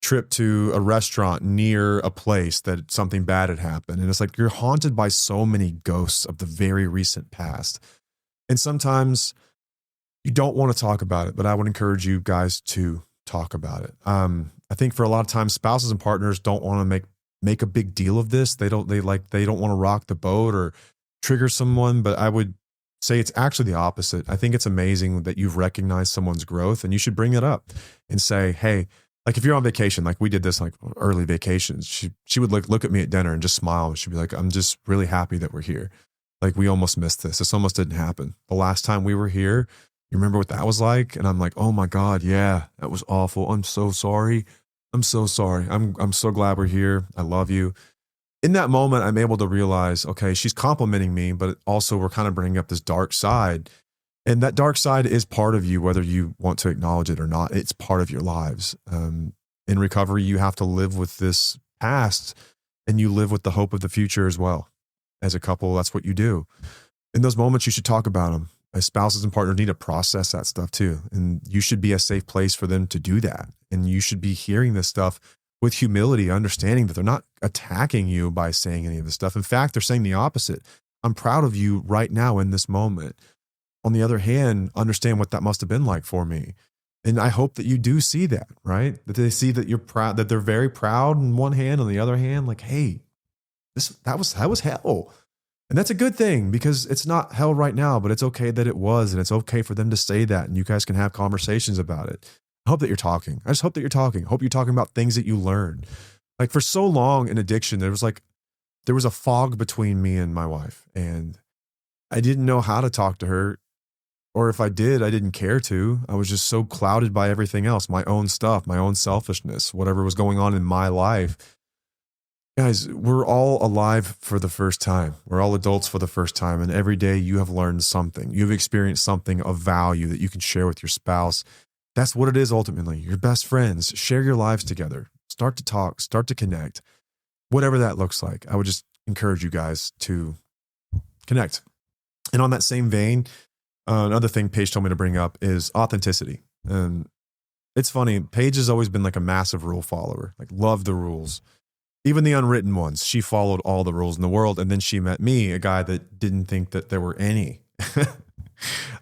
trip to a restaurant near a place that something bad had happened. And it's like, you're haunted by so many ghosts of the very recent past. And sometimes you don't want to talk about it, but I would encourage you guys to talk about it. I think for a lot of times, spouses and partners don't want to make a big deal of this. They don't want to rock the boat or trigger someone, but I would say it's actually the opposite. I think it's amazing that you've recognized someone's growth, and you should bring it up and say, hey, like if you're on vacation, like we did this like early vacations, she would like look at me at dinner and just smile. And she'd be like, I'm just really happy that we're here. Like, we almost missed this. This almost didn't happen. The last time we were here, you remember what that was like? And I'm like, oh my God, yeah, that was awful. I'm so sorry. I'm so sorry. I'm so glad we're here. I love you. In that moment, I'm able to realize, okay, she's complimenting me, but also we're kind of bringing up this dark side. And that dark side is part of you, whether you want to acknowledge it or not. It's part of your lives. In recovery, you have to live with this past, and you live with the hope of the future as well. As a couple, that's what you do. In those moments, you should talk about them. As spouses and partners need to process that stuff too. And you should be a safe place for them to do that. And you should be hearing this stuff with humility, understanding that they're not attacking you by saying any of this stuff. In fact, they're saying the opposite. I'm proud of you right now in this moment. On the other hand, understand what that must have been like for me. And I hope that you do see that, right? That they see that you're proud, that they're very proud on one hand, on the other hand, like, hey, that was hell. And that's a good thing, because it's not hell right now, but it's okay that it was. And it's okay for them to say that. And you guys can have conversations about it. I hope that you're talking. I just hope that you're talking. I hope you're talking about things that you learned. Like, for so long in addiction, there was a fog between me and my wife, and I didn't know how to talk to her. Or if I did, I didn't care to. I was just so clouded by everything else, my own stuff, my own selfishness, whatever was going on in my life. Guys, we're all alive for the first time. We're all adults for the first time. And every day you have learned something. You've experienced something of value that you can share with your spouse. That's what it is ultimately. Your best friends. Share your lives together. Start to talk. Start to connect. Whatever that looks like. I would just encourage you guys to connect. And on that same vein, another thing Paige told me to bring up is authenticity. And it's funny, Paige has always been like a massive rule follower, like loved the rules. Even the unwritten ones. She followed all the rules in the world. And then she met me, a guy that didn't think that there were any.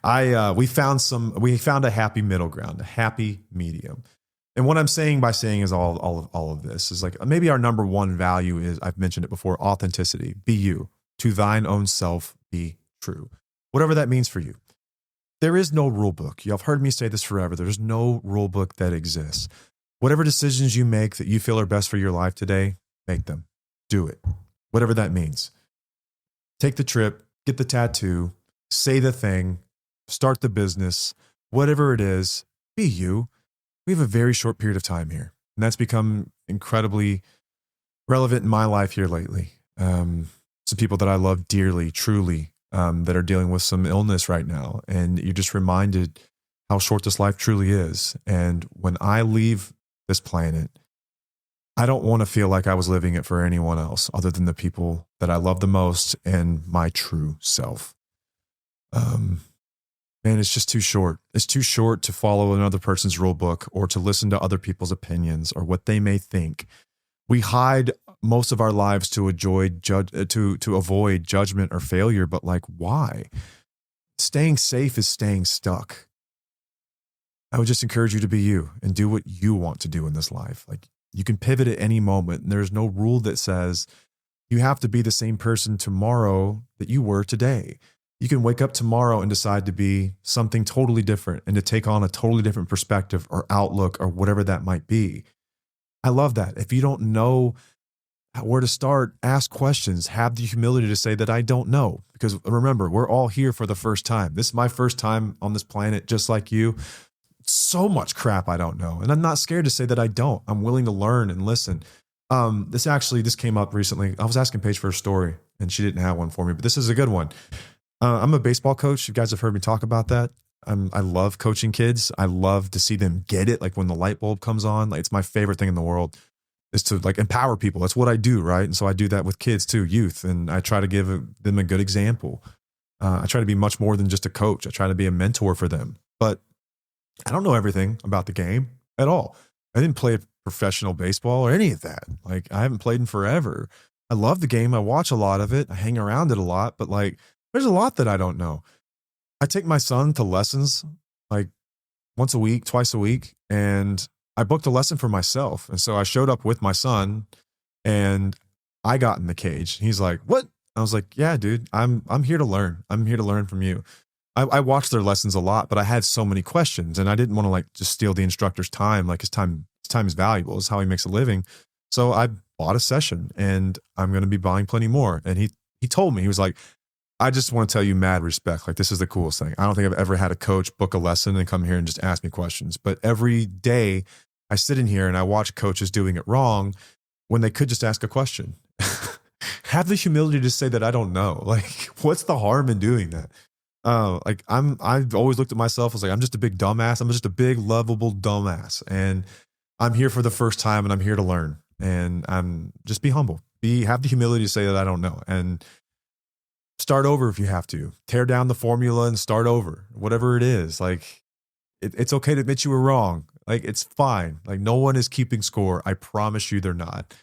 We found a happy middle ground, a happy medium. And what I'm saying by saying is all of this is like, maybe our number one value is, I've mentioned it before, authenticity. Be you. To thine own self be true. Whatever that means for you. There is no rule book. Y'all have heard me say this forever. There's no rule book that exists. Whatever decisions you make that you feel are best for your life today, make them. Do it. Whatever that means. Take the trip, get the tattoo, say the thing, start the business, whatever it is, be you. We have a very short period of time here. And that's become incredibly relevant in my life here lately. Some people that I love dearly, truly, that are dealing with some illness right now. And you're just reminded how short this life truly is. And when I leave this planet, I don't want to feel like I was living it for anyone else other than the people that I love the most and my true self. Man, it's just too short. It's too short to follow another person's rule book or to listen to other people's opinions or what they may think. We hide most of our lives to avoid judgment or failure, but like, why? Staying safe is staying stuck. I would just encourage you to be you and do what you want to do in this life. Like, you can pivot at any moment. And there's no rule that says you have to be the same person tomorrow that you were today. You can wake up tomorrow and decide to be something totally different and to take on a totally different perspective or outlook or whatever that might be. I love that. If you don't know where to start, ask questions. Have the humility to say that I don't know. Because remember, we're all here for the first time. This is my first time on this planet, just like you. So much crap I don't know. And I'm not scared to say that I don't. I'm willing to learn and listen. This came up recently. I was asking Paige for a story and she didn't have one for me, but this is a good one. I'm a baseball coach. You guys have heard me talk about that. I love coaching kids. I love to see them get it. Like when the light bulb comes on, like it's my favorite thing in the world is to like empower people. That's what I do. Right. And so I do that with kids too, youth. And I try to give them a good example. I try to be much more than just a coach. I try to be a mentor for them, but I don't know everything about the game at all. I didn't play professional baseball or any of that. Like I haven't played in forever. I love the game. I watch a lot of it. I hang around it a lot, but like there's a lot that I don't know. I take my son to lessons like once a week, twice a week, and I booked a lesson for myself. And so I showed up with my son and I got in the cage. He's like, "What?" I was like, "Yeah, dude, I'm here to learn. I'm here to learn from you." I watched their lessons a lot, but I had so many questions and I didn't want to like just steal the instructor's time. Like his time is valuable. It's how he makes a living. So I bought a session and I'm going to be buying plenty more. And he told me, he was like, "I just want to tell you mad respect. Like this is the coolest thing. I don't think I've ever had a coach book a lesson and come here and just ask me questions. But every day I sit in here and I watch coaches doing it wrong when they could just ask a question." Have the humility to say that I don't know. Like what's the harm in doing that? I've always looked at myself as like, I'm just a big dumbass. I'm just a big lovable dumbass. And I'm here for the first time and I'm here to learn. And I'm just be humble, have the humility to say that I don't know and start over if you have to tear down the formula and start over, whatever it is. Like it's okay to admit you were wrong. Like it's fine. Like no one is keeping score. I promise you they're not.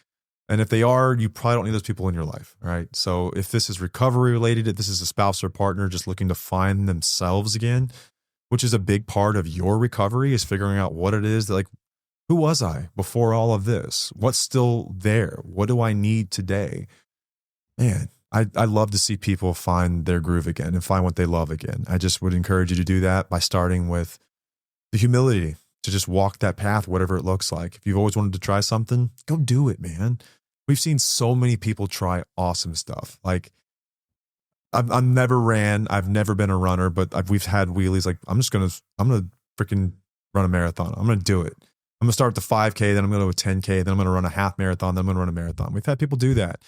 And if they are, you probably don't need those people in your life, right? So if this is recovery related, if this is a spouse or partner just looking to find themselves again, which is a big part of your recovery, is figuring out what it is that like, who was I before all of this? What's still there? What do I need today? Man, I love to see people find their groove again and find what they love again. I just would encourage you to do that by starting with the humility to just walk that path, whatever it looks like. If you've always wanted to try something, go do it, man. We've seen so many people try awesome stuff. Like I've never ran. I've never been a runner, but we've had wheelies. Like I'm going to freaking run a marathon. I'm going to do it. I'm going to start the 5K, then I'm going to do a 10K, then I'm going to run a half marathon, then I'm going to run a marathon. We've had people do that.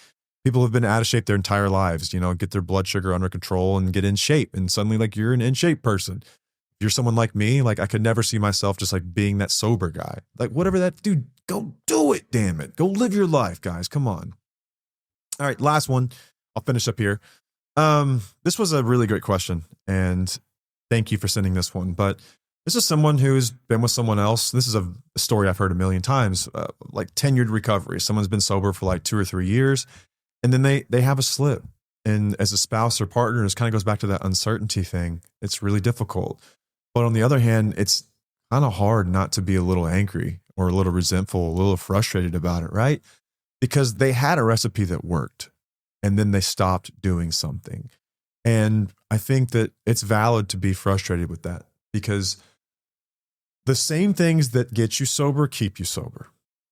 People have been out of shape their entire lives, get their blood sugar under control and get in shape. And suddenly like you're an in shape person. If you're someone like me, like I could never see myself just like being that sober guy. Like whatever that dude, go do it. Damn it. Go live your life, guys. Come on. All right. Last one. I'll finish up here. This was a really great question and thank you for sending this one, but this is someone who's been with someone else. This is a story I've heard a million times, like tenured recovery. Someone's been sober for like 2 or 3 years and then they have a slip. And as a spouse or partner, it kind of goes back to that uncertainty thing. It's really difficult. But on the other hand, it's kind of hard not to be a little angry or a little resentful, a little frustrated about it, right? Because they had a recipe that worked and then they stopped doing something. And I think that it's valid to be frustrated with that because the same things that get you sober keep you sober.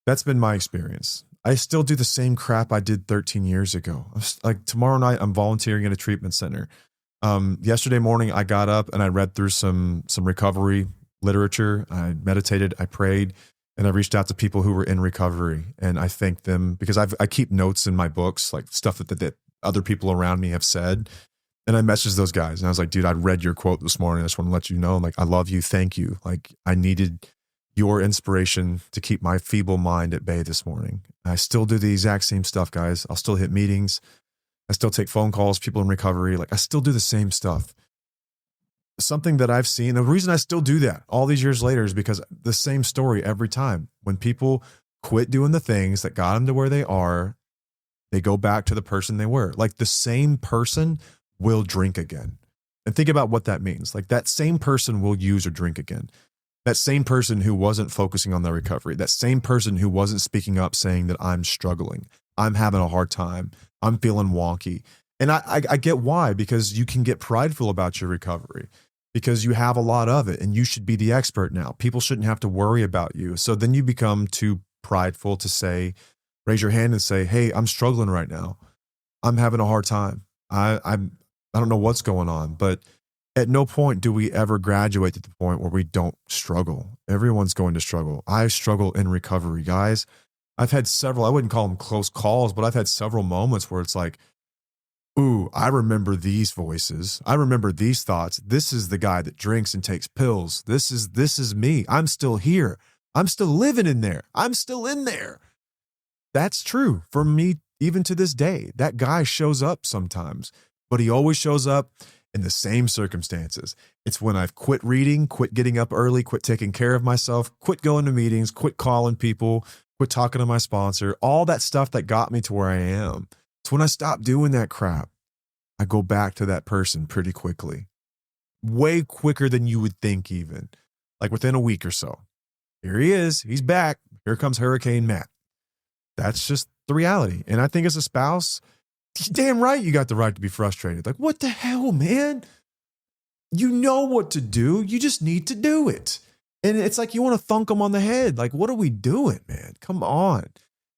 That's been my experience. I still do the same crap I did 13 years ago. Like tomorrow night, I'm volunteering at a treatment center. Yesterday morning, I got up and I read through some recovery literature. I meditated, I prayed, And I reached out to people who were in recovery, and I thanked them because I keep notes in my books, like stuff that other people around me have said. And I messaged those guys and I was like, dude, I read your quote this morning. I just want to let you know, like, I love you. Thank you. Like, I needed your inspiration to keep my feeble mind at bay this morning. I still do the exact same stuff, guys. I'll still hit meetings. I still take phone calls, people in recovery. Like, I still do the same stuff. Something that I've seen, the reason I still do that all these years later is because the same story every time. When people quit doing the things that got them to where they are, they go back to the person they were. Like, the same person will drink again. And think about what that means. Like, that same person will use or drink again. That same person who wasn't focusing on their recovery, that same person who wasn't speaking up saying that I'm struggling, I'm having a hard time, I'm feeling wonky. And I get why, because you can get prideful about your recovery because you have a lot of it and you should be the expert now. People shouldn't have to worry about you. So then you become too prideful to say, raise your hand and say, hey, I'm struggling right now. I'm having a hard time. I don't know what's going on, but at no point do we ever graduate to the point where we don't struggle. Everyone's going to struggle. I struggle in recovery, guys. I've had several, I wouldn't call them close calls, but I've had several moments where it's like, ooh, I remember these voices. I remember these thoughts. This is the guy that drinks and takes pills. This is me. I'm still here. I'm still living in there. I'm still in there. That's true for me, even to this day. That guy shows up sometimes, but he always shows up in the same circumstances. It's when I've quit reading, quit getting up early, quit taking care of myself, quit going to meetings, quit calling people, quit talking to my sponsor, all that stuff that got me to where I am. It's when I stop doing that crap, I go back to that person pretty quickly, way quicker than you would think even, like within a week or so. Here he is. He's back. Here comes Hurricane Matt. That's just the reality. And I think as a spouse, damn right you got the right to be frustrated. Like, what the hell, man? You know what to do. You just need to do it. And it's like you want to thunk them on the head. Like, what are we doing, man? Come on.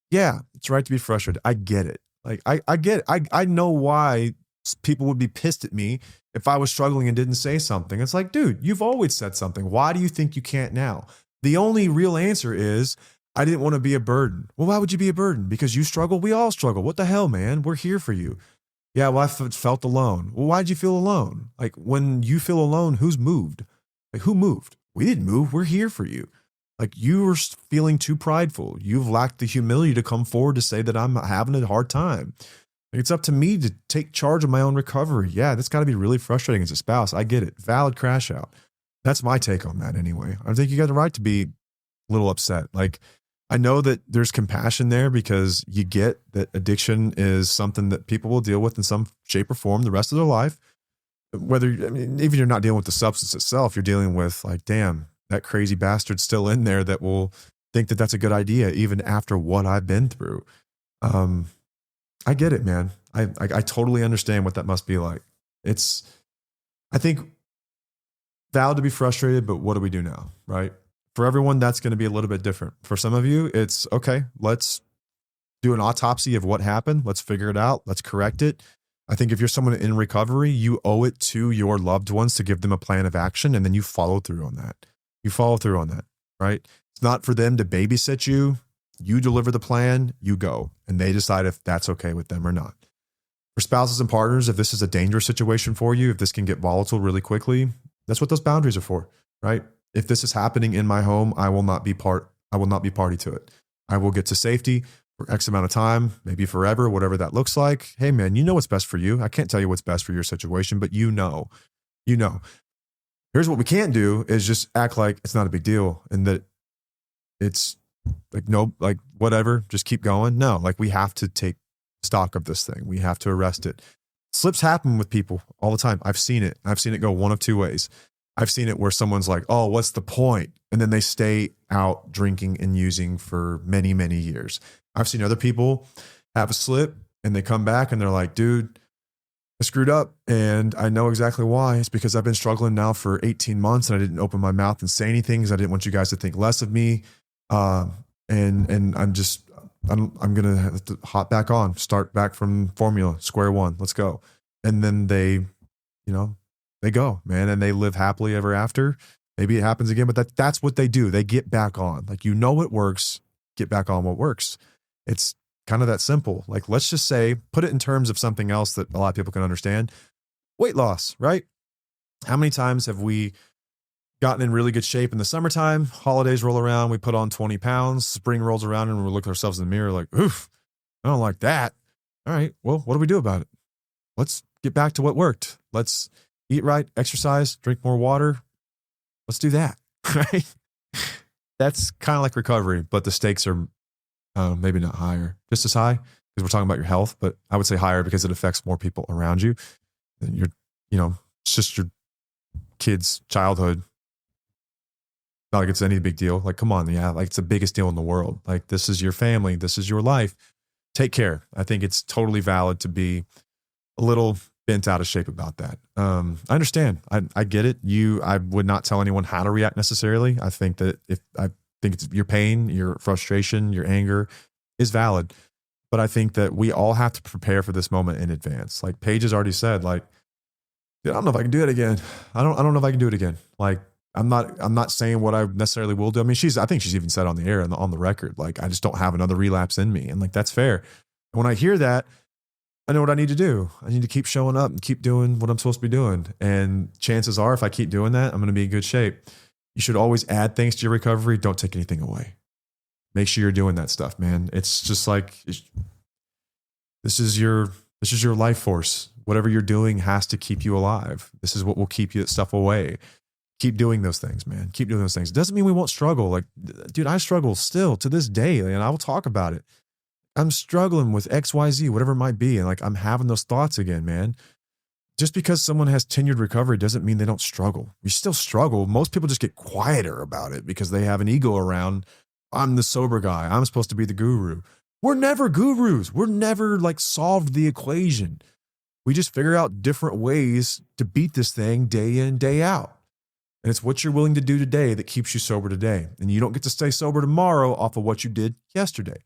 Yeah, it's right to be frustrated. I get it. Like, I get it. I know why people would be pissed at me if I was struggling and didn't say something. It's like, dude, you've always said something. Why do you think you can't now? The only real answer is, I didn't want to be a burden. Well, why would you be a burden? Because you struggle? We all struggle. What the hell, man? We're here for you. Yeah, well, I felt alone. Well, why'd you feel alone? Like, when you feel alone, who's moved? Like, who moved? We didn't move. We're here for you. Like, you were feeling too prideful. You've lacked the humility to come forward to say that I'm having a hard time. Like, it's up to me to take charge of my own recovery. Yeah, that's got to be really frustrating as a spouse. I get it. Valid crash out. That's my take on that anyway. I think you got the right to be a little upset. Like, I know that there's compassion there because you get that addiction is something that people will deal with in some shape or form the rest of their life. Whether, I mean, even you're not dealing with the substance itself, you're dealing with like, damn, that crazy bastard's still in there that will think that that's a good idea even after what I've been through. I get it, man. I totally understand what that must be like. I think valid to be frustrated, but what do we do now, right? For everyone, that's going to be a little bit different. For some of you, it's okay, let's do an autopsy of what happened. Let's figure it out. Let's correct it. I think if you're someone in recovery, you owe it to your loved ones to give them a plan of action, and then you follow through on that. You follow through on that, right? It's not for them to babysit you. You deliver the plan, you go, and they decide if that's okay with them or not. For spouses and partners, if this is a dangerous situation for you, if this can get volatile really quickly, that's what those boundaries are for, right? If this is happening in my home, I will not be party to it. I will get to safety for X amount of time, maybe forever, whatever that looks like. Hey man, you know what's best for you. I can't tell you what's best for your situation, but you know. Here's what we can't do is just act like it's not a big deal and that it's like, no, like whatever, just keep going. No, like we have to take stock of this thing. We have to arrest it. Slips happen with people all the time. I've seen it. I've seen it go one of two ways. I've seen it where someone's like, oh, what's the point? And then they stay out drinking and using for many, many years. I've seen other people have a slip and they come back and they're like, dude, I screwed up and I know exactly why. It's because I've been struggling now for 18 months and I didn't open my mouth and say anything because I didn't want you guys to think less of me. And I'm going to have to hop back on, start back from formula, square one, let's go. And then they go, man, and they live happily ever after. Maybe it happens again, but that's what they do. They get back on. Like, you know what works, get back on what works. It's kind of that simple. Like, let's just say, put it in terms of something else that a lot of people can understand. Weight loss, right? How many times have we gotten in really good shape in the summertime? Holidays roll around, we put on 20 pounds. Spring rolls around and we look at ourselves in the mirror like, oof, I don't like that. All right, well, what do we do about it? Let's get back to what worked. Let's eat right, exercise, drink more water. Let's do that, right? That's kind of like recovery, but the stakes are maybe not higher, just as high, because we're talking about your health, but I would say higher because it affects more people around you. And it's just your kid's childhood. Not like it's any big deal. Like, come on, yeah, like it's the biggest deal in the world. Like, this is your family, this is your life. Take care. I think it's totally valid to be a little bent out of shape about that. I understand. I get it. I would not tell anyone how to react necessarily. I think that it's your pain, your frustration, your anger is valid. But I think that we all have to prepare for this moment in advance. Like Paige has already said, like, dude, I don't know if I can do it again. I don't know if I can do it again. Like, I'm not saying what I necessarily will do. I mean, I think she's even said on the air and on the record, like, I just don't have another relapse in me. And like, that's fair. And when I hear that, I know what I need to do. I need to keep showing up and keep doing what I'm supposed to be doing. And chances are, if I keep doing that, I'm going to be in good shape. You should always add things to your recovery. Don't take anything away. Make sure you're doing that stuff, man. It's just like, this is your life force. Whatever you're doing has to keep you alive. This is what will keep you stuff away. Keep doing those things, man. Keep doing those things. It doesn't mean we won't struggle. Like, dude, I struggle still to this day, and I will talk about it. I'm struggling with XYZ, whatever it might be. And like, I'm having those thoughts again, man. Just because someone has tenured recovery doesn't mean they don't struggle. You still struggle. Most people just get quieter about it because they have an ego around, I'm the sober guy. I'm supposed to be the guru. We're never gurus. We're never like solved the equation. We just figure out different ways to beat this thing day in, day out. And it's what you're willing to do today that keeps you sober today. And you don't get to stay sober tomorrow off of what you did yesterday.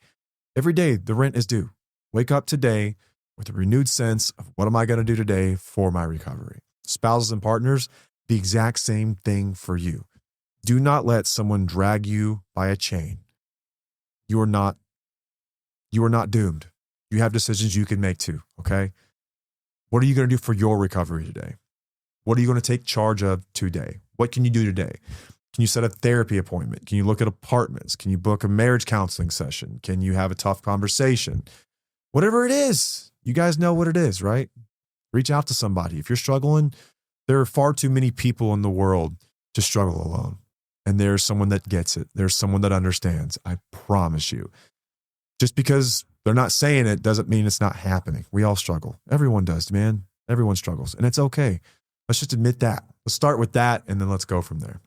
Every day, the rent is due. Wake up today with a renewed sense of what am I going to do today for my recovery? Spouses and partners, the exact same thing for you. Do not let someone drag you by a chain. You are not doomed. You have decisions you can make too, okay? What are you going to do for your recovery today? What are you going to take charge of today? What can you do today? Can you set a therapy appointment? Can you look at apartments? Can you book a marriage counseling session? Can you have a tough conversation? Whatever it is, you guys know what it is, right? Reach out to somebody. If you're struggling, there are far too many people in the world to struggle alone. And there's someone that gets it. There's someone that understands. I promise you. Just because they're not saying it doesn't mean it's not happening. We all struggle. Everyone does, man. Everyone struggles. And it's okay. Let's just admit that. Let's start with that, and then let's go from there.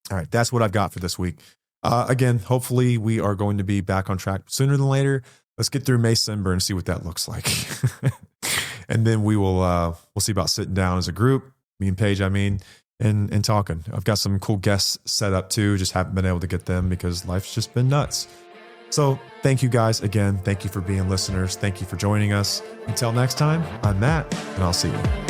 All right, that's what I've got for this week. Again, hopefully we are going to be back on track sooner than later. Let's get through May December and see what that looks like. And then we'll see about sitting down as a group, me and Paige, and talking. I've got some cool guests set up too, just haven't been able to get them because life's just been nuts. So thank you guys again. Thank you for being listeners. Thank you for joining us. Until next time, I'm Matt, and I'll see you.